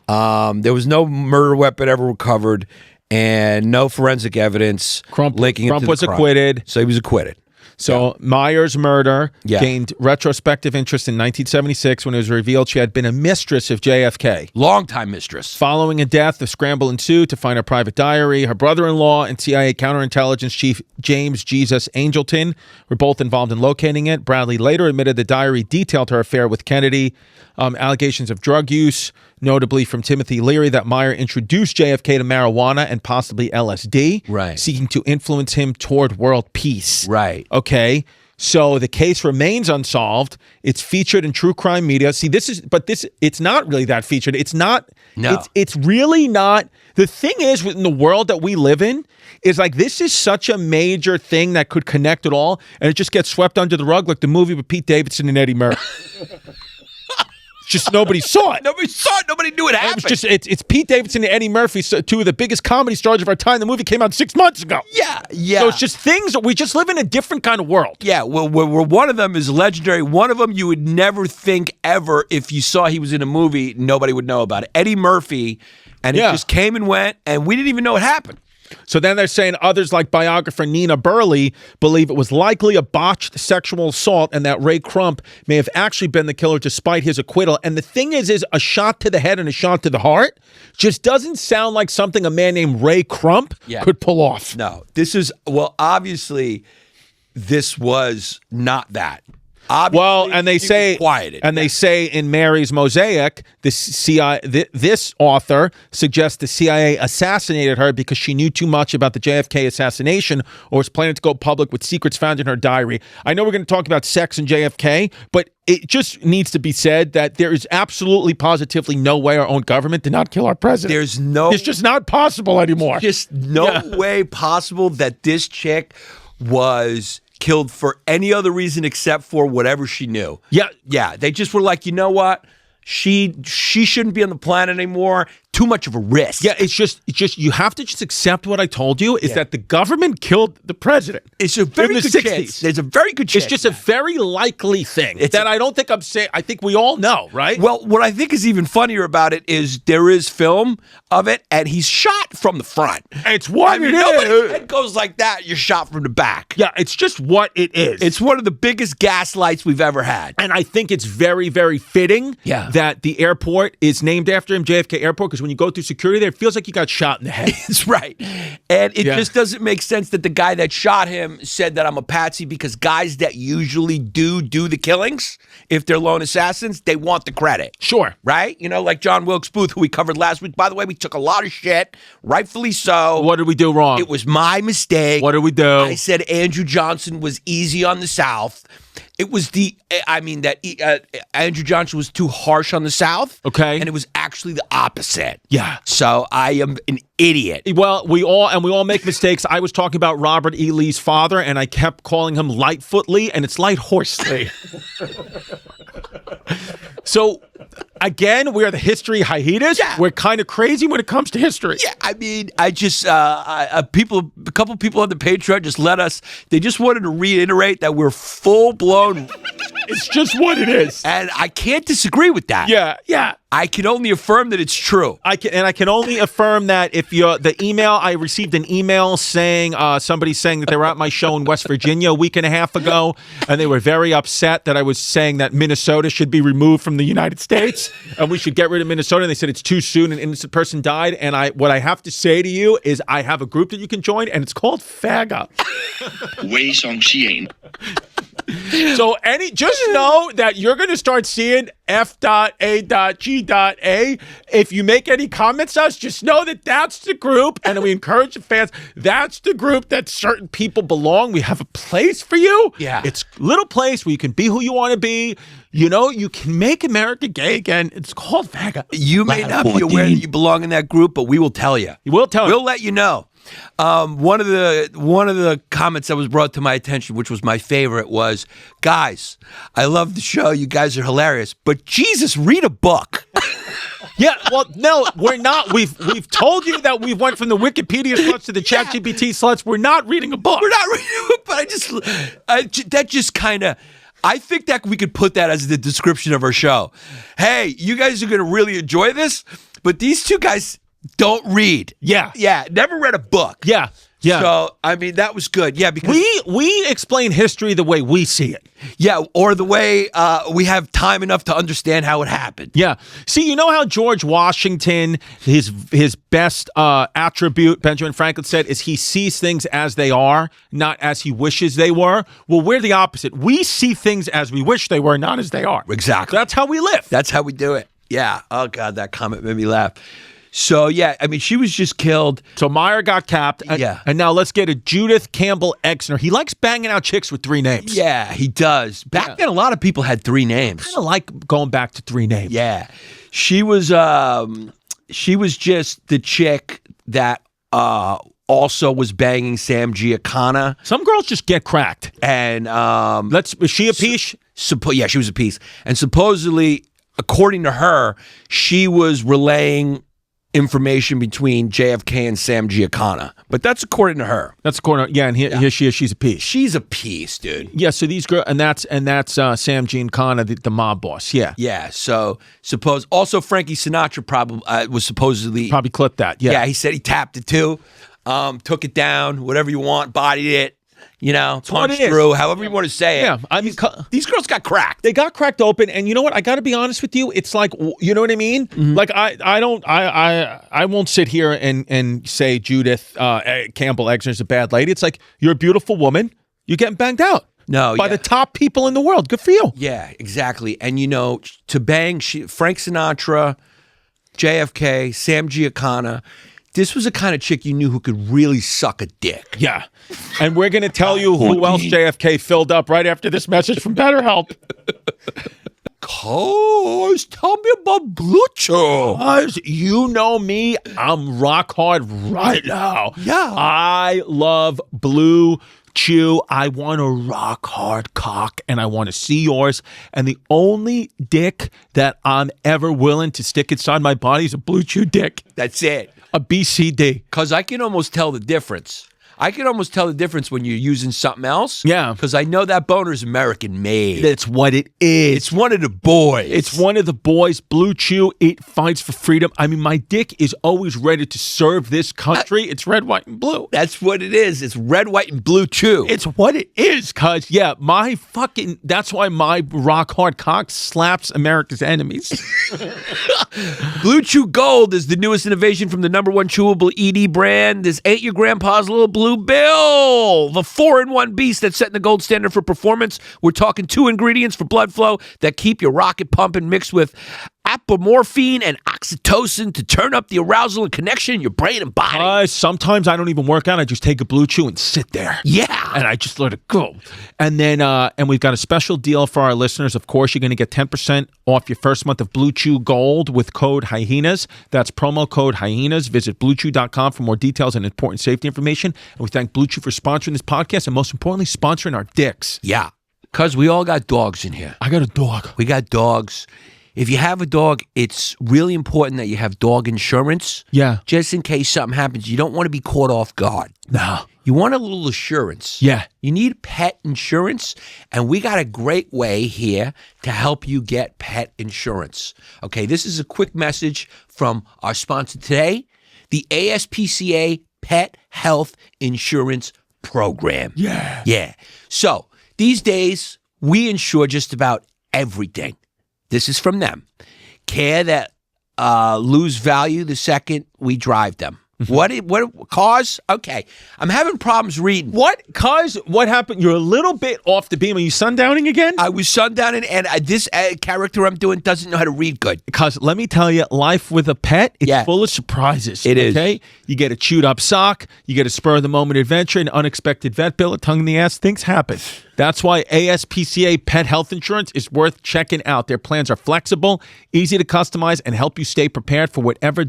There was no murder weapon ever recovered, and no forensic evidence linking him to the was crime. acquitted. So he was acquitted. So Meyer's murder Yeah. gained retrospective interest in 1976 when it was revealed she had been a mistress of JFK. Longtime mistress. Following a death, a scramble ensued to find her private diary. Her brother-in-law and CIA counterintelligence chief James Jesus Angelton were both involved in locating it. Bradley later admitted the diary detailed her affair with Kennedy, allegations of drug use, notably from Timothy Leary, that Meyer introduced JFK to marijuana and possibly LSD, Right. seeking to influence him toward world peace. Right. Okay. So the case remains unsolved. It's featured in true crime media. See, it's not really that featured. It's not. No. It's really not. The thing is, in the world that we live in, is like this is such a major thing that could connect it all, and it just gets swept under the rug, like the movie with Pete Davidson and Eddie Murphy. Just nobody saw it. Nobody saw it. Nobody knew it happened. It's Pete Davidson and Eddie Murphy, two of the biggest comedy stars of our time. The movie came out 6 months ago. Yeah. So it's just things that we just live in a different kind of world. Yeah, well, one of them is legendary. One of them you would never think ever if you saw he was in a movie, nobody would know about it. Eddie Murphy, and it just came and went, and we didn't even know it happened. So then they're saying others like biographer Nina Burley believe it was likely a botched sexual assault and that Ray Crump may have actually been the killer despite his acquittal. And the thing is a shot to the head and a shot to the heart just doesn't sound like something a man named Ray Crump could pull off. No, obviously, this was not that. Obviously, And they say, they say in Mary's Mosaic, this author suggests the CIA assassinated her because she knew too much about the JFK assassination or was planning to go public with secrets found in her diary. I know we're going to talk about sex and JFK, but it just needs to be said that there is absolutely, positively no way our own government did not kill our president. It's just not possible anymore. Just no way possible that this chick was killed for any other reason except for whatever she knew. Yeah. They just were like, you know what? She shouldn't be on the planet anymore. too much of a risk. Yeah, it's just you have to just accept what I told you is that the government killed the president. It's a very good 60s. chance. There's a very good chance. It's just a very likely thing that I don't think I'm saying. I think we all know, right? Well, what I think is even funnier about it is there is film of it, and he's shot from the front. It's what it is. Nobody's head goes like that. You're shot from the back. Yeah, it's just what it is. It's one of the biggest gaslights we've ever had. And I think it's very, very fitting that the airport is named after him, JFK Airport, because when you go through security there, it feels like you got shot in the head. That's right. And it just doesn't make sense that the guy that shot him said that I'm a patsy, because guys that usually do the killings, if they're lone assassins, they want the credit. Sure. Right? You know, like John Wilkes Booth, who we covered last week. By the way, we took a lot of shit, rightfully so. What did we do wrong? It was my mistake. What did we do? I said Andrew Johnson was easy on the South. It was Andrew Johnson was too harsh on the South. Okay. And it was actually the opposite. Yeah. So I am an idiot. Well, we all make mistakes. I was talking about Robert E. Lee's father, and I kept calling him Lightfoot Lee, and it's Light Horse Lee. So, again, we're the History Hyenas. Yeah. We're kind of crazy when it comes to history. Yeah, I mean, I just a couple people on the Patreon just they just wanted to reiterate that we're full-blown. It's just what it is. And I can't disagree with that. Yeah. I can only affirm that it's true. I can only affirm that if I received an email saying somebody saying that they were at my show in West Virginia a week and a half ago, and they were very upset that I was saying that Minnesota should be removed from the United States and we should get rid of Minnesota. And they said it's too soon, an innocent person died. And what I have to say to you is I have a group that you can join, and it's called FAGA. So just know that you're going to start seeing F.A.G.A. If you make any comments to us, just know that that's the group, and we encourage the fans. That's the group that certain people belong. We have a place for you. Yeah. It's a little place where you can be who you want to be. You know, you can make America gay again. It's called FAGA. You may not be aware that you belong in that group, but we will tell you. We'll let you know. One of the comments that was brought to my attention, which was my favorite, was, "Guys, I love the show. You guys are hilarious, but Jesus, read a book." Yeah, well, no, we're not. We've told you that we went from the Wikipedia sluts to the ChatGPT sluts. We're not reading a book. We're not reading a book, but that just kind of. I think that we could put that as the description of our show. Hey, you guys are going to really enjoy this, but these two guys don't read. Yeah. Never read a book. Yeah. So, I mean, that was good. Yeah, because we explain history the way we see it. Yeah, or the way we have time enough to understand how it happened. Yeah. See, you know how George Washington, his best attribute, Benjamin Franklin said, is he sees things as they are, not as he wishes they were? Well, we're the opposite. We see things as we wish they were, not as they are. Exactly. That's how we live. That's how we do it. Yeah. Oh, God, that comment made me laugh. So, yeah, I mean, she was just killed. So Meyer got capped. And now let's get to Judith, Campbell, Exner. He likes banging out chicks with 3 names. Yeah, he does. Back then, a lot of people had 3 names. I kind of like going back to 3 names. Yeah. She was just the chick that also was banging Sam Giancana. Some girls just get cracked. And is she a piece? Yeah, she was a piece. And supposedly, according to her, she was relaying information between JFK and Sam Giancana, but that's according to her. That's according. And here she is. She's a piece. She's a piece, dude. Yeah. So these girls, and that's Sam Giancana, the mob boss. Yeah. Yeah. So also Frankie Sinatra probably was supposedly clipped that. Yeah. Yeah. He said he tapped it too, took it down, whatever you want, bodied it. You know, punched through, however you want to say it. Yeah, I mean, these girls got cracked. They got cracked open, and you know what? I got to be honest with you. It's like, you know what I mean? Mm-hmm. Like I won't sit here and say Judith Campbell Exner's a bad lady. It's like, you're a beautiful woman. You're getting banged out. No, by the top people in the world. Good for you. Yeah, exactly. And you know, to bang Frank Sinatra, JFK, Sam Giancana. This was the kind of chick you knew who could really suck a dick. Yeah. And we're going to tell you who else JFK filled up right after this message from BetterHelp. Guys, tell me about Blue Chew. Guys, you know me. I'm rock hard right now. Yeah. I love Blue Chew, I want a rock hard cock and I want to see yours. And the only dick that I'm ever willing to stick inside my body is a Blue Chew dick. That's it. A BCD. Because I can almost tell the difference. I can almost tell the difference when you're using something else. Yeah. Because I know that boner's American made. That's what it is. It's one of the boys. It's one of the boys. Blue Chew, it fights for freedom. I mean, my dick is always ready to serve this country. It's red, white, and blue. That's what it is. It's red, white, and blue chew. It's what it is, cuz, yeah, that's why my rock hard cock slaps America's enemies. Blue Chew Gold is the newest innovation from the #1 chewable ED brand. This ain't your grandpa's little blue bill. The 4-in-1 beast that's setting the gold standard for performance. We're talking 2 ingredients for blood flow that keep your rocket pumping, mixed with apomorphine and oxytocin to turn up the arousal and connection in your brain and body. Sometimes I don't even work out. I just take a Blue Chew and sit there. Yeah. And I just let it go. And then, and we've got a special deal for our listeners. Of course, you're going to get 10% off your first month of Blue Chew Gold with code Hyenas. That's promo code Hyenas. Visit BlueChew.com for more details and important safety information. And we thank Blue Chew for sponsoring this podcast and most importantly, sponsoring our dicks. Yeah. Because we all got dogs in here. I got a dog. We got dogs. If you have a dog, it's really important that you have dog insurance. Yeah. Just in case something happens. You don't want to be caught off guard. No. You want a little assurance. Yeah. You need pet insurance, and we got a great way here to help you get pet insurance. Okay, this is a quick message from our sponsor today, the ASPCA Pet Health Insurance Program. Yeah. Yeah. So, these days, we insure just about everything. This is from them. Care that lose value the second we drive them. What cause? Okay. I'm having problems reading. What? Cause what happened? You're a little bit off the beam. Are you sundowning again? I was sundowning, and this character I'm doing doesn't know how to read good. Because let me tell you, life with a pet, it's full of surprises. It is. Okay? You get a chewed up sock, you get a spur of the moment adventure, an unexpected vet bill, a tongue in the ass. Things happen. That's why ASPCA Pet Health Insurance is worth checking out. Their plans are flexible, easy to customize, and help you stay prepared for whatever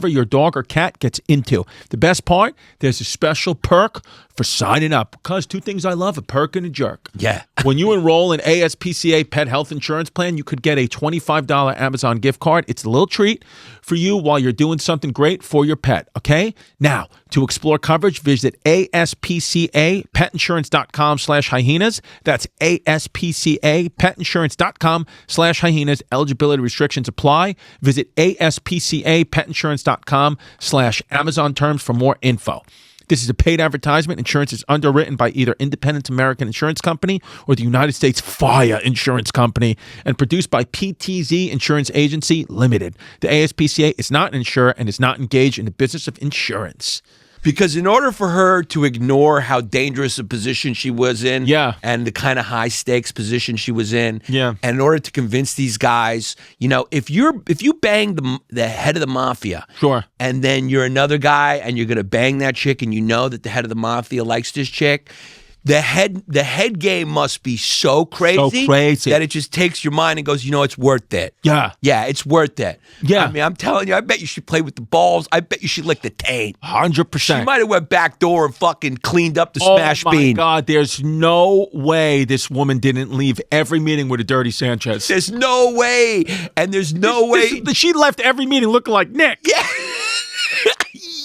your dog or cat gets into. The best part, there's a special perk for signing up. Because 2 things I love, a perk and a jerk. Yeah. When you enroll in ASPCA Pet Health Insurance Plan, you could get a $25 Amazon gift card. It's a little treat for you while you're doing something great for your pet, okay? Now, to explore coverage, visit ASPCAPetInsurance.com/hyenas. That's ASPCAPetInsurance.com/hyenas. Eligibility restrictions apply. Visit ASPCAPetInsurance.com/Amazon terms for more info. This is a paid advertisement. Insurance is underwritten by either Independent American Insurance Company or the United States Fire Insurance Company and produced by PTZ Insurance Agency Limited. The ASPCA is not an insurer and is not engaged in the business of insurance. Because in order for her to ignore how dangerous a position she was in, and the kind of high stakes position she was in, and in order to convince these guys, if you bang the head of the mafia, and then you're another guy and you're gonna bang that chick, and you know that the head of the mafia likes this chick. The head game must be so crazy that it just takes your mind and goes, it's worth it. Yeah, it's worth it. Yeah, I mean, I'm telling you, I bet you should play with the balls. I bet you should lick the taint. 100%. She might have went back door and fucking cleaned up the smash bean. Oh my God, there's no way this woman didn't leave every meeting with a dirty Sanchez. There's no way, and there's no way she left every meeting looking like Nick. Yeah.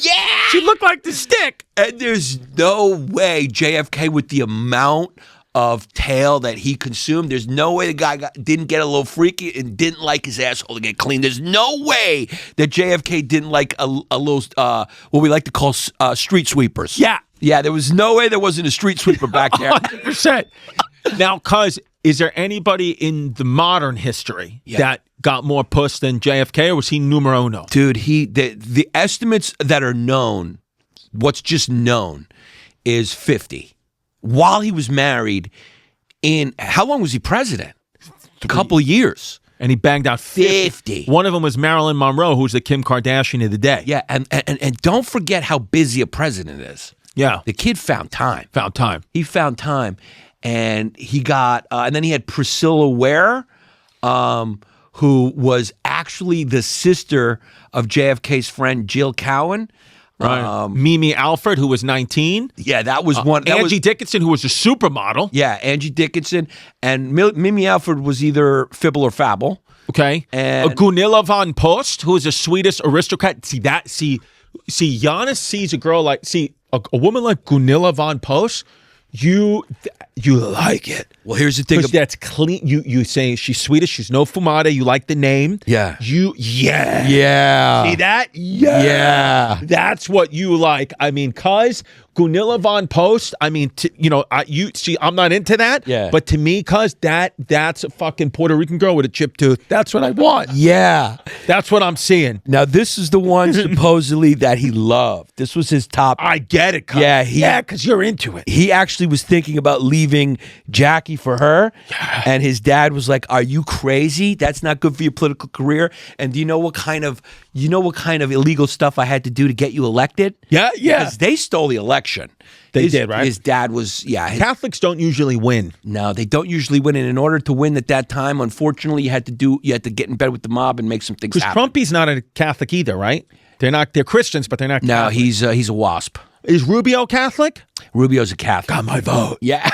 Yeah! She looked like the stick. And there's no way JFK, with the amount of tail that he consumed, there's no way the guy didn't get a little freaky and didn't like his asshole to get clean. There's no way that JFK didn't like a little, what we like to call street sweepers. Yeah. Yeah, there was no way there wasn't a street sweeper back there. 100%. Now, cuz, is there anybody in the modern history that got more puss than JFK, or was he numero uno? Dude, the estimates that are known, what's just known, is 50. While he was married, how long was he president? A couple of years. And he banged out 50. One of them was Marilyn Monroe, who's the Kim Kardashian of the day. Yeah, and don't forget how busy a president is. Yeah. The kid found time. He found time. And he got, and then he had Priscilla Ware, who was actually the sister of JFK's friend Jill Cowan. Right. Mimi Alfred, who was 19. Yeah, that was one. Angie Dickinson, who was a supermodel. Yeah, Angie Dickinson. And Mimi Alfred was either Fibble or Fabble. Okay. And Gunilla von Post, who is a Swedish aristocrat. See, Yannis sees a girl like, a woman like Gunilla von Post, you like it. Well, here's the thing. Because that's clean. You say she's Swedish. She's no fumata. You like the name. Yeah. Yeah. See that? Yeah. That's what you like. I mean, cuz Gunilla von Post, I mean, I'm not into that. Yeah. But to me, cuz that's a fucking Puerto Rican girl with a chipped tooth. That's what I want. Yeah. That's what I'm seeing. Now, this is the one supposedly that he loved. This was his top. I get it, cuz. Yeah, because you're into it. He actually was thinking about leaving Jackie for her. Yeah. And his dad was like, "Are you crazy? That's not good for your political career. And do you know what kind of illegal stuff I had to do to get you elected?" Yeah. Because they stole the election. They did, right? His dad was, Catholics don't usually win. No, they don't usually win. And in order to win at that time, unfortunately, you had to get in bed with the mob and make some things happen. Because Trumpy's not a Catholic either, right? They're Christians, but they're not Catholic. No, he's a WASP. Is Rubio Catholic? Rubio's a Catholic. Got my vote. Yeah.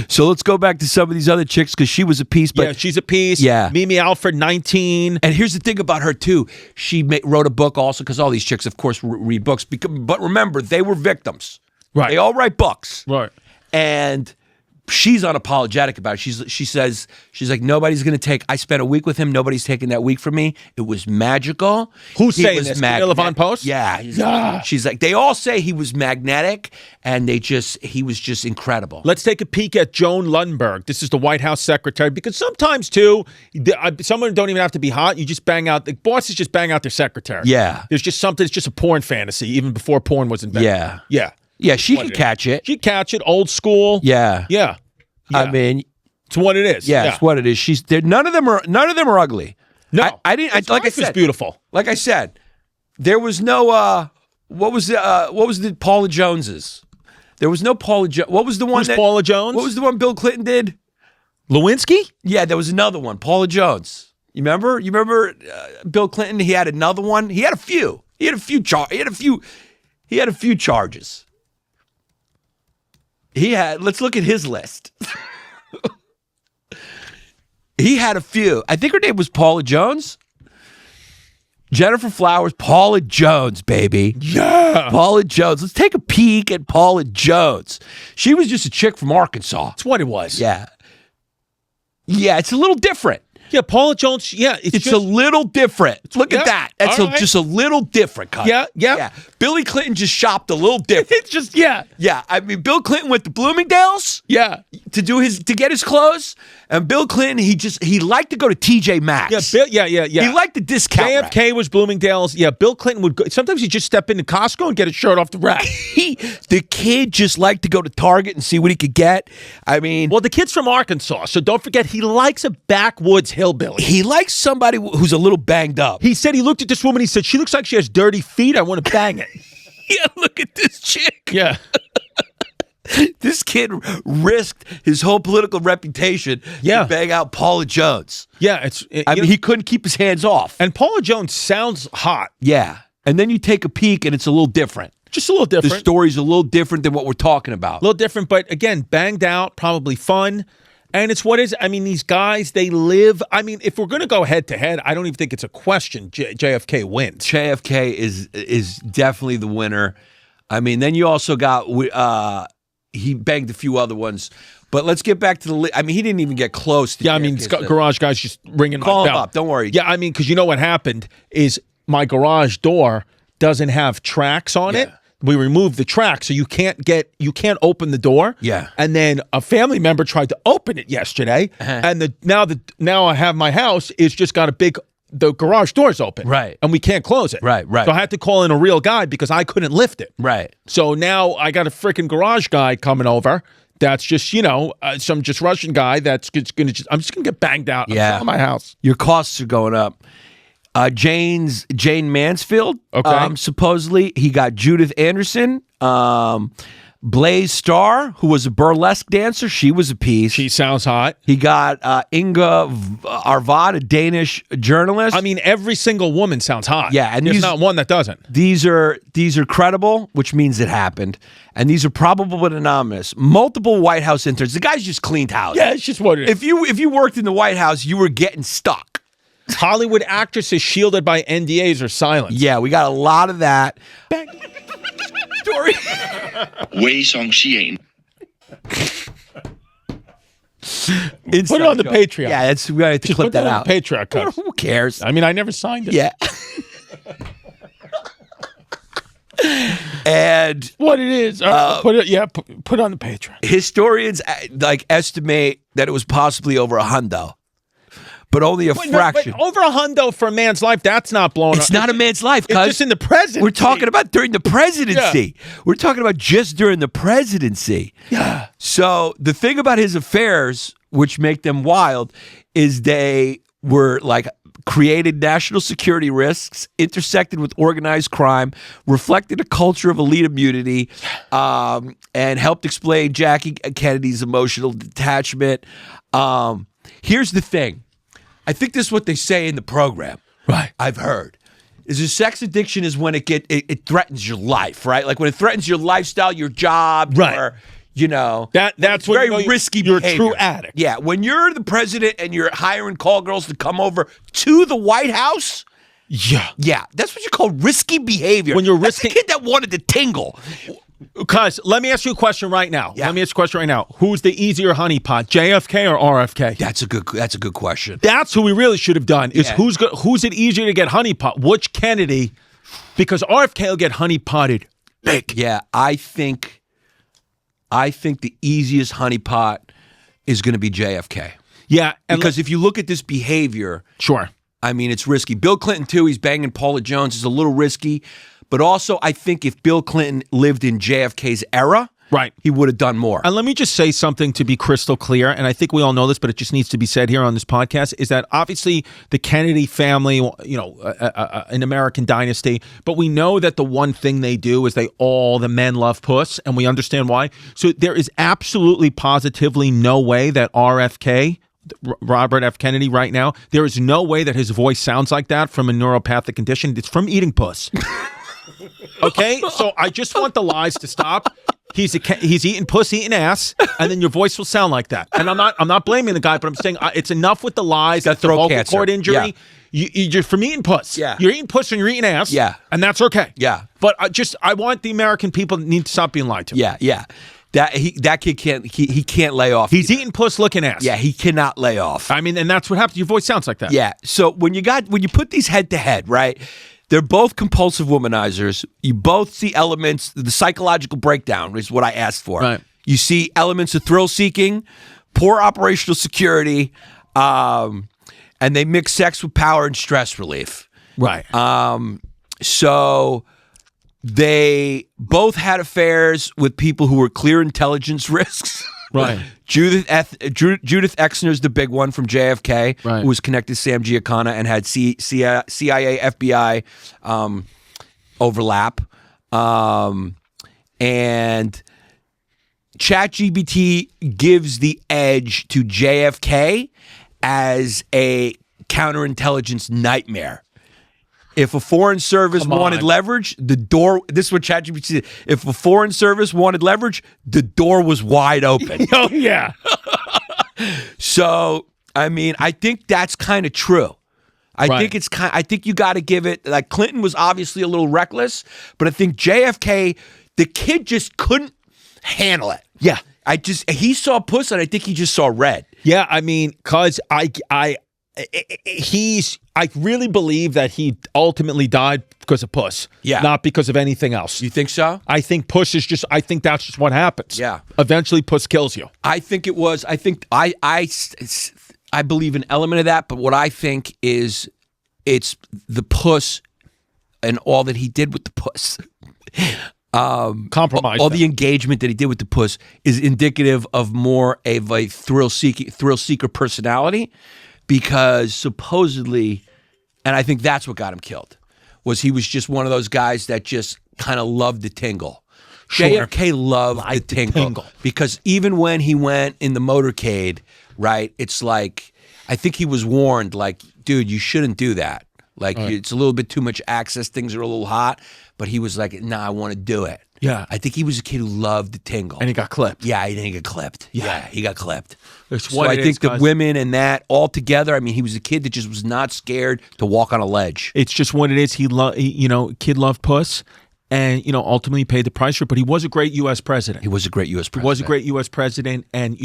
So let's go back to some of these other chicks because she was a piece. But yeah, she's a piece. Yeah. Mimi Alfred, 19. And here's the thing about her, too. She wrote a book also because all these chicks, of course, read books. But remember, they were victims. Right. They all write books. Right. And she's unapologetic about it. She says, she's like, nobody's going to take, I spent a week with him. Nobody's taking that week from me. It was magical. Who's saying this? Gunilla von Post? Yeah. She's like, they all say he was magnetic and he was just incredible. Let's take a peek at Joan Lundberg. This is the White House secretary because sometimes too, someone don't even have to be hot. You just bang out, the bosses just bang out their secretary. Yeah. There's just something, it's just a porn fantasy even before porn was invented. Yeah. Yeah. Yeah, she could catch it. She'd catch it, old school. Yeah. I mean, it's what it is. Yeah, it's what it is. None of them are ugly. No, I didn't. Like I said, it's beautiful. Like I said, there was no. What was the Paula Joneses? There was no Paula Jones. What was the one? Paula Jones? What was the one Bill Clinton did? Lewinsky? Yeah, there was another one. Paula Jones. You remember? Bill Clinton? He had another one. He had a few. He had a few charges. Let's look at his list. He had a few. I think her name was Paula Jones. Jennifer Flowers, Paula Jones, baby. Yeah. Paula Jones. Let's take a peek at Paula Jones. She was just a chick from Arkansas. That's what it was. Yeah. Yeah, it's a little different. Yeah, Paula Jones. Yeah, it's a little different. Look at that. That's just a little different. Cut. Yeah. Billy Clinton just shopped a little different. It's just Yeah. I mean, Bill Clinton went to Bloomingdale's. Yeah. To get his clothes, and Bill Clinton he liked to go to TJ Maxx. Yeah. He liked the discount. JFK was Bloomingdale's. Yeah, Bill Clinton would go. Sometimes he'd just step into Costco and get a shirt off the rack. The kid just liked to go to Target and see what he could get. I mean, well, the kid's from Arkansas, so don't forget he likes a backwoods hillbilly. He likes somebody who's a little banged up. He said he looked at this woman. He said, "She looks like she has dirty feet. I want to bang it." Yeah, look at this chick. Yeah. This kid risked his whole political reputation to bang out Paula Jones. Yeah, I mean, he couldn't keep his hands off. And Paula Jones sounds hot. Yeah. And then you take a peek and it's a little different. Just a little different. The story's a little different than what we're talking about. A little different, but again, banged out, probably fun. And it's what is, I mean, these guys, they live, I mean, if we're going to go head to head, I don't even think it's a question. JFK wins. JFK is definitely the winner. I mean, then you also got, he banged a few other ones. But let's get back to the, I mean, he didn't even get close to I mean, garage guys just ringing my bell. Call him up, don't worry. Yeah, I mean, because you know what happened is my garage door doesn't have tracks on it. We removed the track, so you can't open the door. Yeah. And then a family member tried to open it yesterday, and now I have my house is just got the garage door's open. Right. And we can't close it. Right. So I had to call in a real guy because I couldn't lift it. Right. So now I got a freaking garage guy coming over. That's just, some just Russian guy that's going to I'm just going to get banged out in my house. Your costs are going up. Jane Mansfield, okay. Supposedly he got Judith Anderson, Blaze Starr, who was a burlesque dancer, she was a piece. She sounds hot. He got Inga Arvad, a Danish journalist. I mean, every single woman sounds hot. Yeah, and there's not one that doesn't. These are credible, which means it happened, and these are probable but anonymous. Multiple White House interns. The guy's just cleaned house. Yeah, it's just what it is. If you worked in the White House, you were getting stuck. Hollywood actresses shielded by NDAs or silence. Yeah, we got a lot of that. Story. Put it on the Patreon. Yeah, we gotta Just clip put that out. Patreon cuts. Who cares? I mean, I never signed it. Yeah. And what it is, put it on the Patreon. Historians estimate that it was possibly over $100, but only a fraction. But over $100 for a man's life, that's not blowing up. It's not a man's life, it's just in the presidency. We're talking about during the presidency. Yeah. We're talking about just during the presidency. Yeah. So the thing about his affairs, which make them wild, is they were created national security risks, intersected with organized crime, reflected a culture of elite immunity, and helped explain Jackie Kennedy's emotional detachment. Here's the thing. I think this is what they say in the program. Right. I've heard. Is a sex addiction is when it threatens your life, right? Like when it threatens your lifestyle, your job, right. That's very risky you're behavior. A true addict. Yeah, when you're the president and you're hiring call girls to come over to the White House. Yeah, that's what you call risky behavior. When you're risking, the kid that wanted to tingle. Because let me ask you a question right now. Yeah. Let me ask you a question right now. Who's the easier honeypot, JFK or RFK? That's a good question. That's who we really should have done. Is who's it easier to get honeypot? Which Kennedy? Because RFK will get honeypotted big. Yeah, I think the easiest honeypot is going to be JFK. Yeah. Because if you look at this behavior, sure. I mean, it's risky. Bill Clinton, too, he's banging Paula Jones. It's a little risky. But also, I think if Bill Clinton lived in JFK's era, right, he would have done more. And let me just say something to be crystal clear, and I think we all know this, but it just needs to be said here on this podcast, is that obviously the Kennedy family, an American dynasty, but we know that the one thing they do is the men love puss, and we understand why. So there is absolutely positively no way that RFK, Robert F. Kennedy right now, there is no way that his voice sounds like that from a neuropathic condition. It's from eating puss. Okay, so I just want the lies to stop. He's eating puss, eating ass, and then your voice will sound like that. And I'm not blaming the guy, but I'm saying it's enough with the lies. That's the vocal cord injury. Yeah. You're from eating puss. Yeah. You're eating puss and you're eating ass. Yeah. And that's okay. Yeah. But I want the American people to need to stop being lied to. Yeah, yeah. That kid can't lay off. He's eating puss, looking ass. Yeah, he cannot lay off. I mean, and that's what happens. Your voice sounds like that. Yeah. So when you put these head to head, right? They're both compulsive womanizers. You both see elements. The psychological breakdown is what I asked for. Right. You see elements of thrill seeking, poor operational security, and they mix sex with power and stress relief. Right. So they both had affairs with people who were clear intelligence risks. Right. Judith Exner's the big one from JFK, right, who was connected to Sam Giancana and had CIA, FBI overlap. And ChatGPT gives the edge to JFK as a counterintelligence nightmare. If a foreign service wanted leverage, this is what ChatGPT said. If a foreign service wanted leverage, the door was wide open. Oh, yeah. So, I mean, I think that's kind of true. I think you got to give it, like Clinton was obviously a little reckless, but I think JFK, the kid just couldn't handle it. Yeah. He saw puss and I think he just saw red. Yeah, I mean, because I really believe that he ultimately died because of puss. Yeah. Not because of anything else. You think so? I think that's just what happens. Yeah. Eventually puss kills you. I believe an element of that, but what I think is it's the puss and all that he did with the puss. Compromise. All the engagement that he did with the puss is indicative of more of a thrill seeker personality. Because supposedly, and I think that's what got him killed, was he was just one of those guys that just kind of loved the tingle. JFK loved the tingle because even when he went in the motorcade, right? It's like, I think he was warned, like, dude, you shouldn't do that. Like, it's a little bit too much access. Things are a little hot. But he was like, nah, I want to do it. Yeah. I think he was a kid who loved the tingle. And he got clipped. Yeah, he didn't get clipped. Yeah, he got clipped. That's So I think the women and that all together, I mean, he was a kid that just was not scared to walk on a ledge. It's just what it is. Kid loved puss. And, ultimately paid the price for it. But he was a great U.S. president. He was a great U.S. president. He was a great U.S. president. And,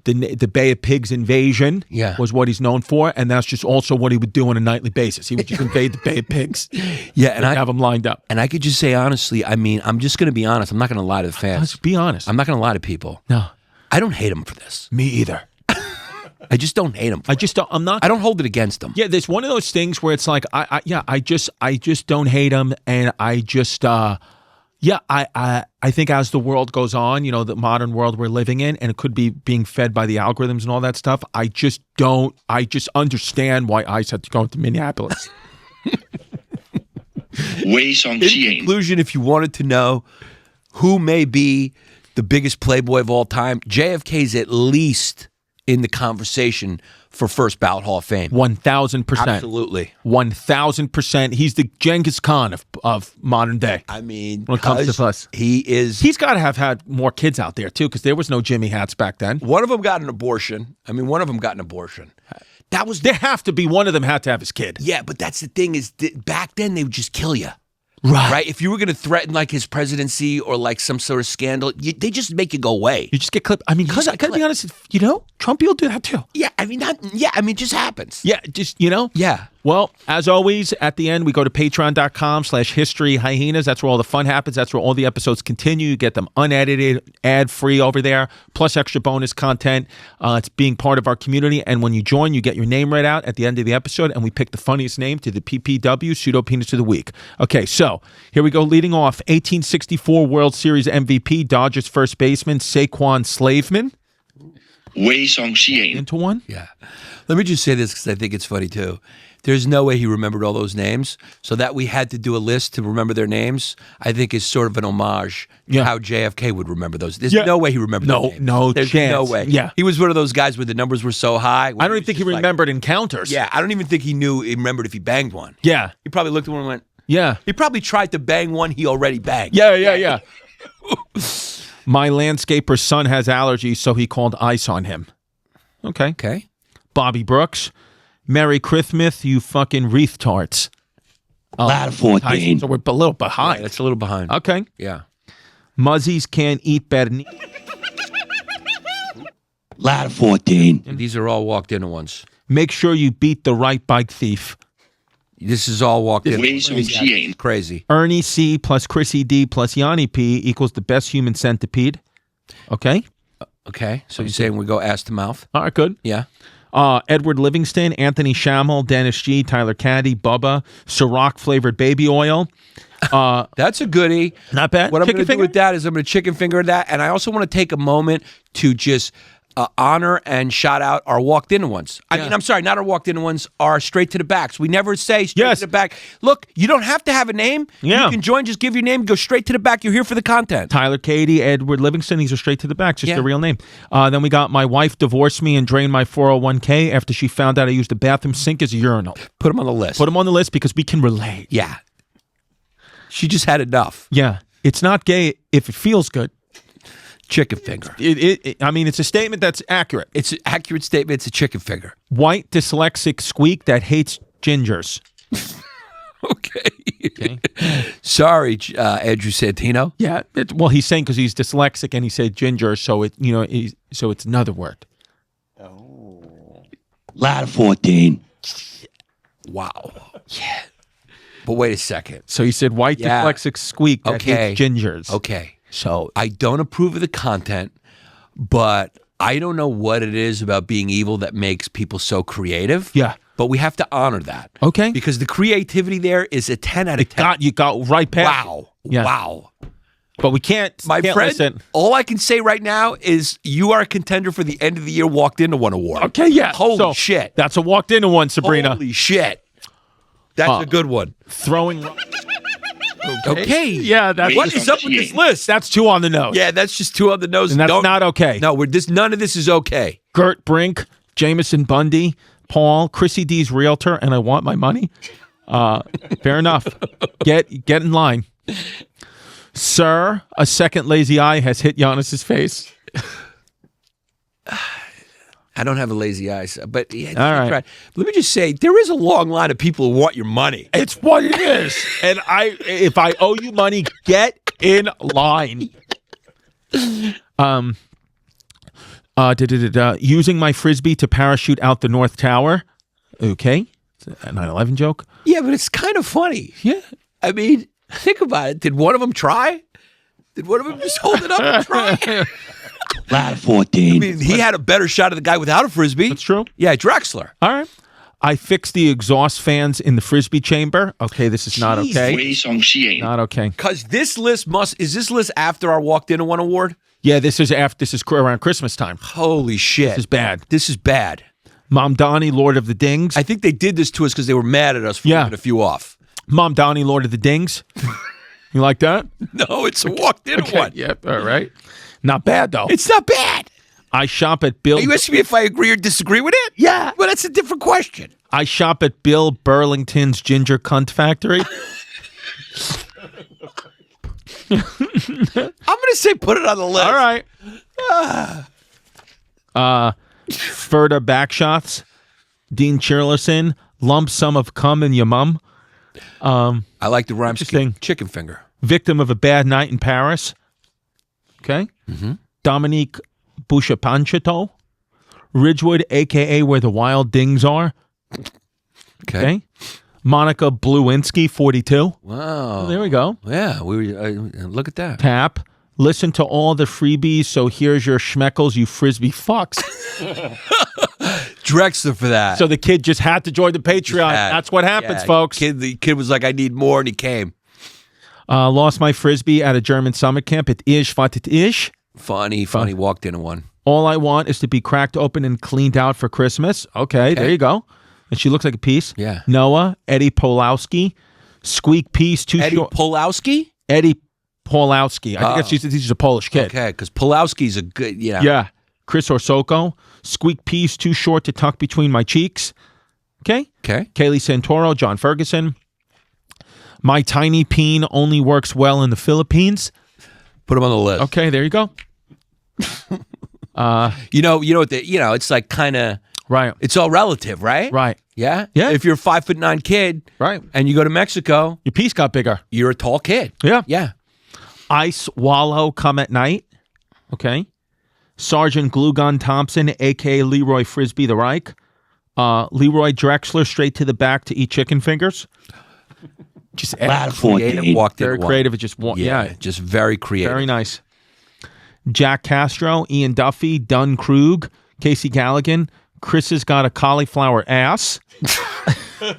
the Bay of Pigs invasion was what he's known for, and that's just also what he would do on a nightly basis. He would just invade the Bay of Pigs, and have them lined up. And I could just say honestly, I mean, I'm just going to be honest. I'm not going to lie to the fans. Let's be honest. I'm not going to lie to people. No, I don't hate him for this. Me either. I just don't hate him. I don't hold it against him. Yeah, there's one of those things where it's like, I just don't hate him, and I just. I think as the world goes on, the modern world we're living in, and it could be being fed by the algorithms and all that stuff, I just understand why ICE had to go into Minneapolis. In conclusion, if you wanted to know who may be the biggest playboy of all time, JFK's at least in the conversation for first ballot Hall of Fame. 1,000%. Absolutely. 1,000%. He's the Genghis Khan of modern day. I mean, when it comes to us, he's got to have had more kids out there too, because there was no Jimmy Hats back then. One of them got an abortion. There have to be one of them had to have his kid. Yeah, but that's the thing is back then they would just kill you. Right. If you were going to threaten like his presidency or like some sort of scandal, they just make you go away. You just get clipped. I mean, I gotta be honest, Trump will do that too. Yeah, it just happens. Yeah, just, Yeah. Well, as always, at the end, we go to patreon.com/History Hyenas. That's where all the fun happens. That's where all the episodes continue. You get them unedited, ad-free over there, plus extra bonus content. It's being part of our community. And when you join, you get your name read out at the end of the episode, and we pick the funniest name to the PPW, Pseudo Penis of the Week. Okay, so here we go. Leading off, 1864 World Series MVP, Dodgers first baseman, Saquon Slaveman. Into one? Yeah. Let me just say this because I think it's funny too. There's no way he remembered all those names. So that we had to do a list to remember their names, I think is sort of an homage to how JFK would remember those. There's no way he remembered their names. No There's chance. no way. Yeah. He was one of those guys where the numbers were so high. I don't even think he remembered encounters. Yeah, I don't even think he remembered if he banged one. Yeah. He probably looked at one and went, yeah. He probably tried to bang one he already banged. Yeah. My landscaper's son has allergies, so he called ice on him. Okay. Bobby Brooks. Merry Christmas, you fucking wreath tarts. Ladder 14. So we're a little behind. Yeah, it's a little behind. Okay. Yeah. Muzzies can't eat better. Ladder 14. And these are all walked in ones. Make sure you beat the right bike thief. This is all walked in. It's crazy. Ernie C plus Chrissy D plus Yanni P equals the best human centipede. Okay. Okay. So you're saying we go ass to mouth? All right, good. Yeah. Edward Livingston, Anthony Schammel, Dennis G, Tyler Caddy, Bubba, Ciroc flavored baby oil. That's a goodie. Not bad. What I'm going to do with that is I'm going to chicken finger that, and I also want to take a moment to just honor and shout out our walked in ones. I mean, I'm sorry, not our walked in ones, our straight to the backs. We never say straight to the back. Look, you don't have to have a name. Yeah. You can join, just give your name, go straight to the back. You're here for the content. Tyler Cady, Edward Livingston, these are straight to the back, just their real name. Then we got my wife divorced me and drained my 401k after she found out I used the bathroom sink as a urinal. Put them on the list. Put them on the list because we can relate. Yeah. She just had enough. Yeah. It's not gay if it feels good. Chicken finger. I mean, it's a statement that's accurate. It's an accurate statement. It's a chicken finger. White dyslexic squeak that hates gingers. Okay. Sorry, Andrew Santino. Yeah. Well, he's saying because he's dyslexic and he said ginger, so it's another word. Oh. Ladder 14. Wow. Yeah. But wait a second. So he said white dyslexic squeak that hates gingers. Okay. So I don't approve of the content, but I don't know what it is about being evil that makes people so creative. Yeah. But we have to honor that. Okay. Because the creativity there is a 10 out of 10. You got right past. Wow. Yeah. Wow. But we can't. My friend, listen. All I can say right now is you are a contender for the end of the year walked into one award. Okay, yeah. Holy shit. That's a walked into one, Sabrina. Holy shit. That's a good one. Throwing. Okay. Yeah, that's What is up with this list? That's 2 on the nose. Yeah, that's just 2 on the nose. And that's not okay. No, none of this is okay. Gert Brink, Jameson Bundy, Paul, Chrissy D's realtor, and I want my money. Fair enough. Get in line. Sir, a second lazy eye has hit Yannis's face. I don't have a lazy eye, but yeah, all right. Let me just say, there is a long line of people who want your money. It's what it is. And if I owe you money, get in line. Using my frisbee to parachute out the North Tower. Okay. It's a 9/11 joke. Yeah, but it's kind of funny. Yeah. I mean, think about it. Did one of them try? Did one of them just hold it up and try? Ladder 14. I mean, he had a better shot of the guy without a frisbee. That's true. Yeah, Drexler. All right. I fixed the exhaust fans in the frisbee chamber. Okay, this is not okay. Not okay. Because this list is this list after our Walked Into One award? Yeah, this is around Christmas time. Holy shit. This is bad. This is bad. Mom Donnie, Lord of the Dings. I think they did this to us because they were mad at us for leaving a few off. Mom Donnie, Lord of the Dings. You like that? No, it's a Walked Into One. Yep, all right. Not bad, though. It's not bad. I shop at Bill. Are you asking me if I agree or disagree with it? Yeah. Well, that's a different question. I shop at Bill Burlington's Ginger Cunt Factory. I'm going to say put it on the list. All right. Further backshots. Dean Chirlerson. Lump sum of cum in your mum. I like the rhyme Interesting. Chicken finger. Victim of a bad night in Paris. Okay. Mm-hmm. Dominique Bouchapanchito. Ridgewood, a.k.a. where the wild dings are. Okay. Monica Bluinski, 42. Wow. There we go. Yeah, look at that. Tap. Listen to all the freebies, so here's your schmeckles, you frisbee fucks. Drexler for that. So the kid just had to join the Patreon. That's what happens, folks. The kid was like, I need more, and he came. Lost my frisbee at a German summer camp. It is what it is. Funny. Walked into one. All I want is to be cracked open and cleaned out for Christmas. Okay, there you go. And she looks like a piece. Yeah. Noah, Eddie Polowski, squeak piece, too Eddie short. Polowski? Eddie Polowski. I think he's a Polish kid. Okay, because Polowski's a good, Yeah. Chris Orsoko, squeak piece, too short to tuck between my cheeks. Okay. Kaylee Santoro, John Ferguson. My tiny peen only works well in the Philippines. Put him on the list. Okay, there you go. It's like kind of right. It's all relative, right? Right. Yeah. Yeah. If you're a 5'9" kid, right, and you go to Mexico, your piece got bigger. You're a tall kid. Yeah. Yeah. I swallow, come at night. Okay. Sergeant Glue Gun Thompson, a.k.a. Leroy Frisbee the Reich. Leroy Drexler, straight to the back to eat chicken fingers. Just creative. Walked in very creative. It just just very creative. Very nice. Jack Castro, Ian Duffy, Dunn Krug, Casey Galligan. Chris has got a cauliflower ass. Put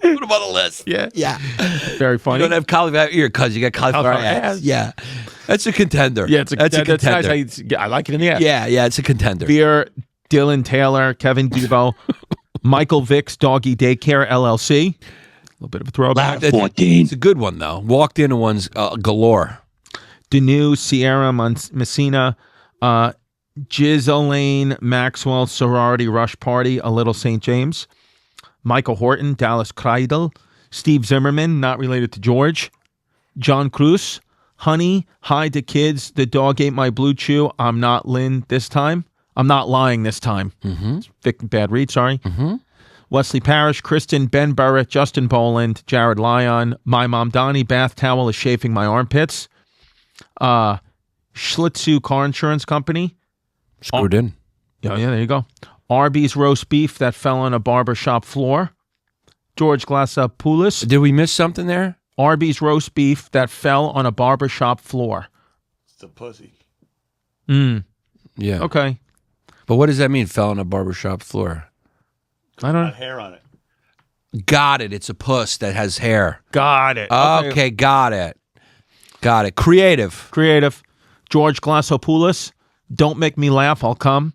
him on the list. Yeah. Very funny. You don't have cauliflower ear because you got cauliflower ass. Yeah. That's a contender. Yeah, it's a contender. That's nice. I like it in the ass. Yeah, it's a contender. Veer, Dylan Taylor, Kevin Gibo, Michael Vick's Doggy Daycare LLC. A little bit of a throwback. Ladder 14. It's a good one, though. Walked into one's galore. Danu, Sierra Messina, Ghislaine Maxwell, Sorority Rush Party, A Little St. James, Michael Horton, Dallas Kreidel, Steve Zimmerman, not related to George, John Cruz, Honey, Hi to Kids, The Dog Ate My Blue Chew, I'm Not Lynn this time. I'm not lying this time. Mm-hmm. Bad read, sorry. Mm-hmm. Wesley Parrish, Kristen, Ben Burrett, Justin Boland, Jared Lyon, My Mom Donnie, Bath Towel is Chafing My Armpits, Schlitzu Car Insurance Company. Screwed in. Yeah, there you go. Arby's Roast Beef that fell on a barbershop floor. George Glassapoulis. Did we miss something there? Arby's Roast Beef that fell on a barbershop floor. It's a pussy. Yeah. Okay. But what does that mean, fell on a barbershop floor? I don't know. Got hair on it. Got it. It's a puss that has hair. Got it. Okay, got it. Creative. George Glassopoulos. Don't make me laugh. I'll come.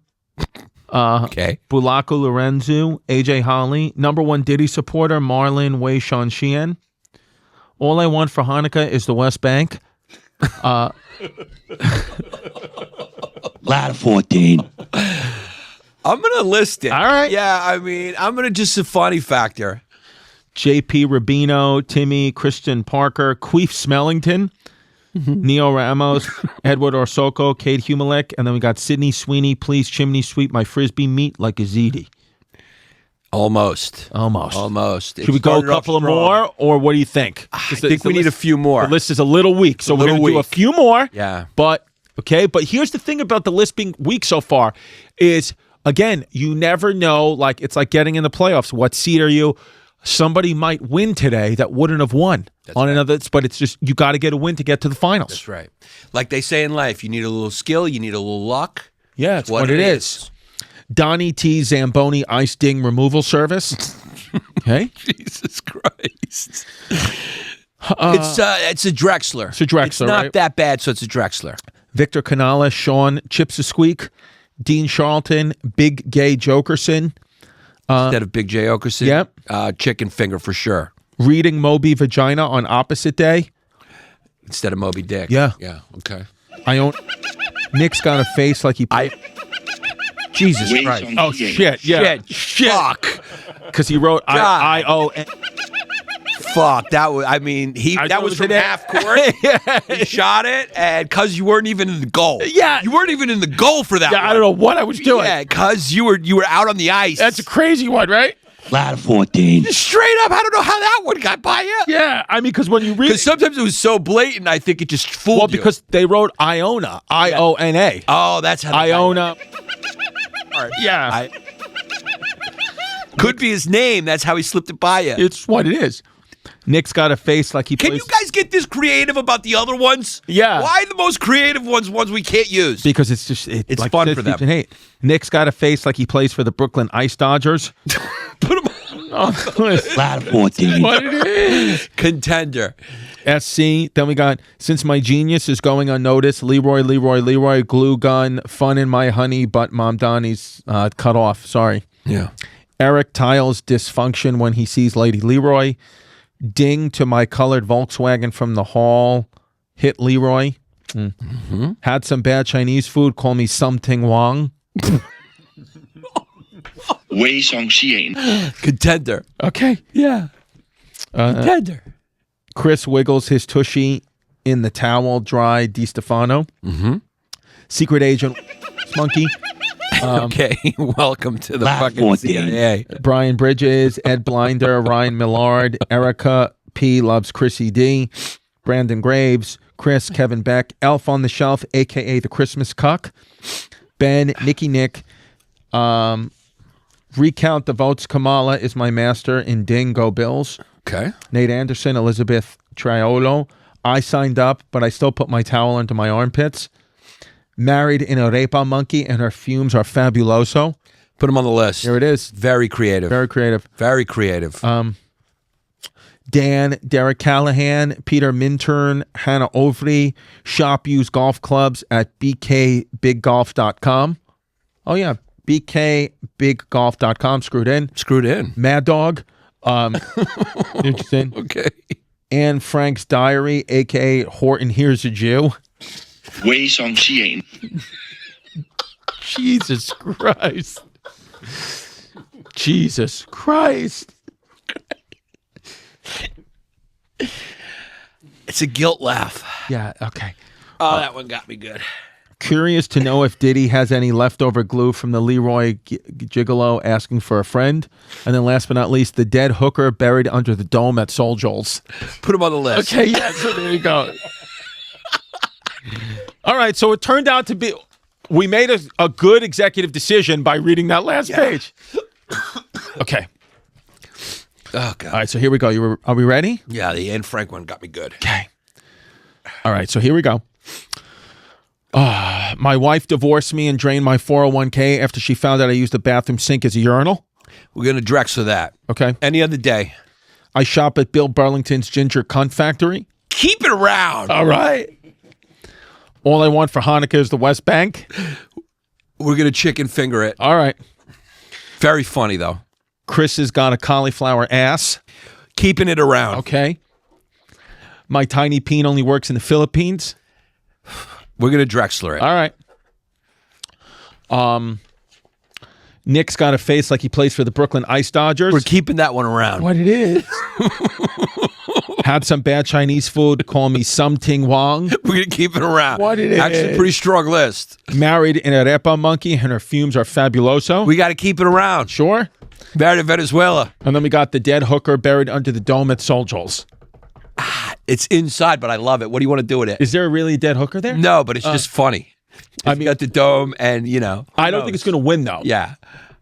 Okay. Bulaco Lorenzo. AJ Holly. #1 Diddy supporter. Marlon Wei Sean Sheehan. All I want for Hanukkah is the West Bank. Ladder 14. I'm going to list it. All right. Yeah, I mean, I'm going to just a funny factor. JP Rubino, Timmy, Christian Parker, Queef Smellington, Neo Ramos, Edward Orsoko, Kate Humelek, and then we got Sydney Sweeney. Please chimney sweep my Frisbee meat like a ziti. Almost. Should we go a couple of more, or what do you think? I think we need a few more. The list is a little weak, so we're going to do a few more. Yeah. But here's the thing about the list being weak so far is, again, you never know. Like, it's like getting in the playoffs. What seed are you? Somebody might win today that wouldn't have won another. But it's just, you got to get a win to get to the finals. That's right. Like they say in life, you need a little skill, you need a little luck. Yeah, that's what it is. Donnie T. Zamboni Ice Ding Removal Service. Okay. Jesus Christ. It's a Drexler. It's a Drexler, It's not that bad, so it's a Drexler. Victor Canala, Sean Chips a Squeak, Dean Charlton, Big Gay Jokerson. Instead of Big J. Okerson. Yep. Chicken finger for sure. Reading Moby Vagina on opposite day. Instead of Moby Dick. Yeah. Yeah, okay. I own. Nick's got a face like he. Jesus Wait, Christ. some Oh shit! Yeah. Shit. Fuck. Because he wrote I O. Fuck. That was, I mean, that was from half court. He shot it, and because you weren't even in the goal. Yeah. You weren't even in the goal for that one. I don't know what I was doing. Yeah, because you were out on the ice. That's a crazy one, right? Ladder 14. Straight up, I don't know how that one got by you. Yeah, I mean, because when you read, Because sometimes it was so blatant, I think it just fooled you. because they wrote Iona, Iona. Oh, that's how. Iona. Yeah, Could be his name. That's how he slipped it by you. it's what it is. Nick's got a face like he Can plays. you guys get this creative about the other ones? Yeah. Why the most creative ones we can't use? Because it's just It's like fun says for them. keeps and hate. Nick's got a face like he plays for the Brooklyn Ice Dodgers. Put him on. Ladder 14. What it is. Contender. SC. Then we got Since My Genius is Going Unnoticed. Leroy, Glue Gun, Fun in My Honey, but Mom Donnie's cut off. Sorry. Yeah. Eric Tiles Dysfunction When He Sees Lady Leroy. Ding to My Colored Volkswagen from the Hall. Hit Leroy. Had some bad Chinese food. Call me something Wang. Wei Song Xian. Contender. Okay. Yeah. Contender. Chris wiggles his tushy in the towel dry. Distefano. Secret Agent Monkey. Okay. Welcome to the Ladder fucking 14. CIA. Brian Bridges, Ed Blinder, Ryan Millard, Erica P. Loves Chrissy D, Brandon Graves, Chris, Kevin Beck, Elf on the Shelf, a.k.a. the Christmas Cuck, Ben, Nicky Nick, Recount the Votes, Kamala is my master in Ding, Go Bills, Okay. Nate Anderson, Elizabeth Triolo, I signed up, but I still put my towel into my armpits, Married in a Repa Monkey, and her fumes are fabuloso. Put him on the list. Here it is. Very creative. Very creative. Very creative. Dan, Derek Callahan, Peter Minturn, Hannah Ovry, shop used golf clubs at bkbiggolf.com. Oh, yeah. bkbiggolf.com. Screwed in. Mad Dog. Interesting. Okay. Anne Frank's Diary, a.k.a. Horton Here's a Jew. Wei Song Xian. Jesus Christ. Jesus Christ. It's a guilt laugh. Yeah, okay. Oh, that one got me good. Curious to know if Diddy has any leftover glue from the Leroy Gigolo asking for a friend. And then last but not least, the dead hooker buried under the dome at Soul Joel's. Put him on the list. Okay, yeah, so there you go. All right, so it turned out to be, we made a good executive decision by reading that last page. Okay. Oh, God. All right, so here we go. Are we ready? Yeah, the Anne Frank one got me good. Okay. All right, so here we go. My wife divorced me and drained my 401k after she found out I used the bathroom sink as a urinal. We're going to Drexler that. Okay. Any other day. I shop at Bill Burlington's Ginger Cunt Factory. Keep it around. All right. All I want for Hanukkah is the West Bank. We're going to chicken finger it. All right. Very funny, though. Chris has got a cauliflower ass. Keeping it around. Okay. My tiny peen only works in the Philippines. We're gonna Drexler it. All right. Nick's got a face like he plays for the Brooklyn Ice Dodgers. We're keeping that one around. What it is. Had some bad Chinese food. Call me something Wong. We're gonna keep it around. What it Actually, is. pretty strong list. Married in a repa monkey, and her fumes are fabuloso. We got to keep it around. Sure. Married in Venezuela. And then we got the dead hooker buried under the dome at Soul Joel's. It's inside, but I love it. What do you want to do with it? Is there really a dead hooker there? No, but it's just funny. I mean, Got the dome, and I don't think it's going to win though. Yeah.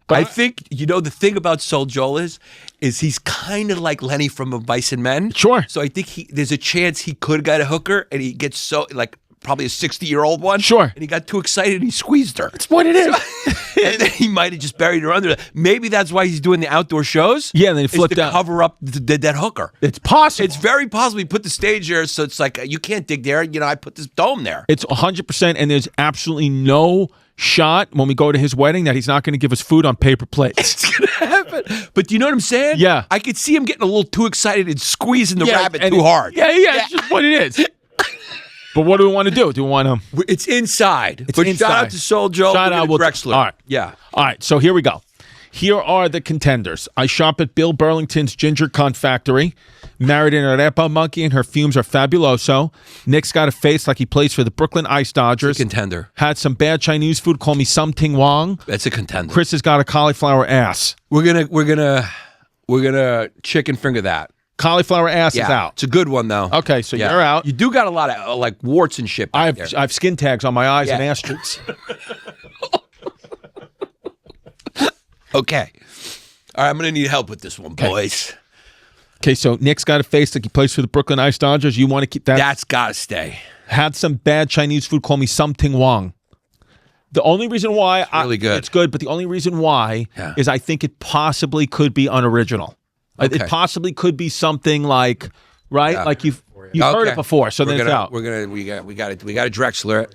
But I think, the thing about Soul Joel is he's kind of like Lenny from A Mice and Men. Sure. So I think there's a chance he could have got a hooker, and he gets probably a 60-year-old one. Sure. And he got too excited and he squeezed her. That's what it is. And then he might have just buried her under there. Maybe that's why he's doing the outdoor shows. Yeah, and then he flipped to out. cover up the dead hooker. It's possible. It's very possible he put the stage there, so it's like, you can't dig there. I put this dome there. It's 100%, and there's absolutely no shot when we go to his wedding that he's not going to give us food on paper plates. It's going to happen. But do you know what I'm saying? Yeah. I could see him getting a little too excited and squeezing the rabbit and too hard. Yeah, it's just what it is. But what do we want to do? Do we want to... It's inside. It's but inside. Shout out to Soul Joel. Shout out. Drexler. All right. Yeah. All right, so here we go. Here are the contenders. I shop at Bill Burlington's Ginger Cunt Factory. Married in a repa monkey, and her fumes are fabuloso. Nick's got a face like he plays for the Brooklyn Ice Dodgers. Contender. Had some bad Chinese food. Call me something Wong. That's a contender. Chris has got a cauliflower ass. We're gonna chicken finger that. Cauliflower ass is out. It's a good one though. Okay, so you're out. You do got a lot of warts and shit. I back have skin tags on my eyes Yeah. and ass cheeks. Okay. All right, I'm gonna need help with this one, boys. Okay, so Nick's got a face like he plays for the Brooklyn Ice Dodgers. You want to keep that? That's gotta stay. Had some bad Chinese food. Call me something Wong. The only reason why really good. It's good, but the only reason why is I think it possibly could be unoriginal. Okay. It possibly could be something like like you've heard it before. So then it's out. We got to Drexler it.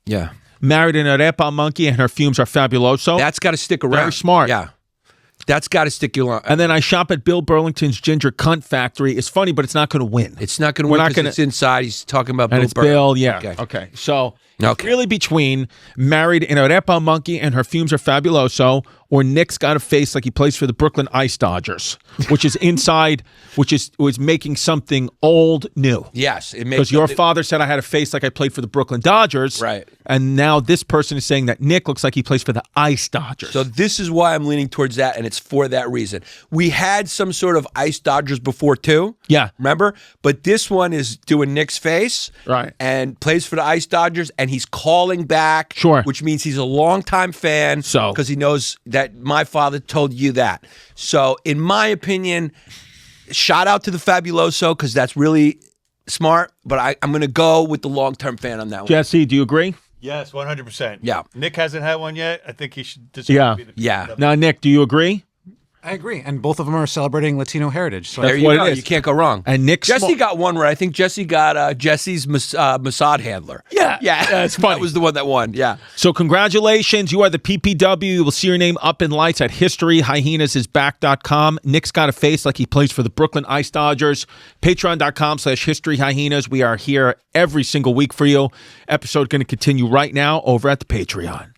Yeah. Married in a repa monkey, and her fumes are fabuloso. That's got to stick around. Very smart. Yeah. That's got to stick you on. And then I shop at Bill Burlington's Ginger Cunt Factory. It's funny, but it's not going to win. It's not going to win because it's inside. He's talking about and Bill it's Burr. Bill, yeah. Okay. So it's really between Married in a repa monkey, and her fumes are fabuloso, or Nick's got a face like he plays for the Brooklyn Ice Dodgers, which is inside, was making something old new. Yes. It Because your father said I had a face like I played for the Brooklyn Dodgers. Right. And now this person is saying that Nick looks like he plays for the Ice Dodgers. So this is why I'm leaning towards that, and it's for that reason. We had some sort of Ice Dodgers before too. Yeah. Remember? But this one is doing Nick's face. Right. And plays for the Ice Dodgers, and he's calling back. Sure. Which means he's a longtime fan. So. Because he knows that my father told you that. So in my opinion, shout out to the Fabuloso, because that's really smart, but I'm going to go with the long-term fan on that one. Jesse, do you agree? Yes, 100%. Yeah. Nick hasn't had one yet. I think he should deserve Yeah. to be the Yeah. Now, Nick, do you agree? I agree, and both of them are celebrating Latino heritage. So There That's you what go. it is. You can't go wrong. And Nick Jesse got one where I think Jesse got Jesse's Mossad handler. Yeah. Yeah. It's funny. That was the one that won. Yeah. So congratulations. You are the PPW. You will see your name up in lights at historyhyenasisback.com. Nick's got a face like he plays for the Brooklyn Ice Dodgers. Patreon.com/historyhyenas. We are here every single week for you. Episode going to continue right now over at the Patreon.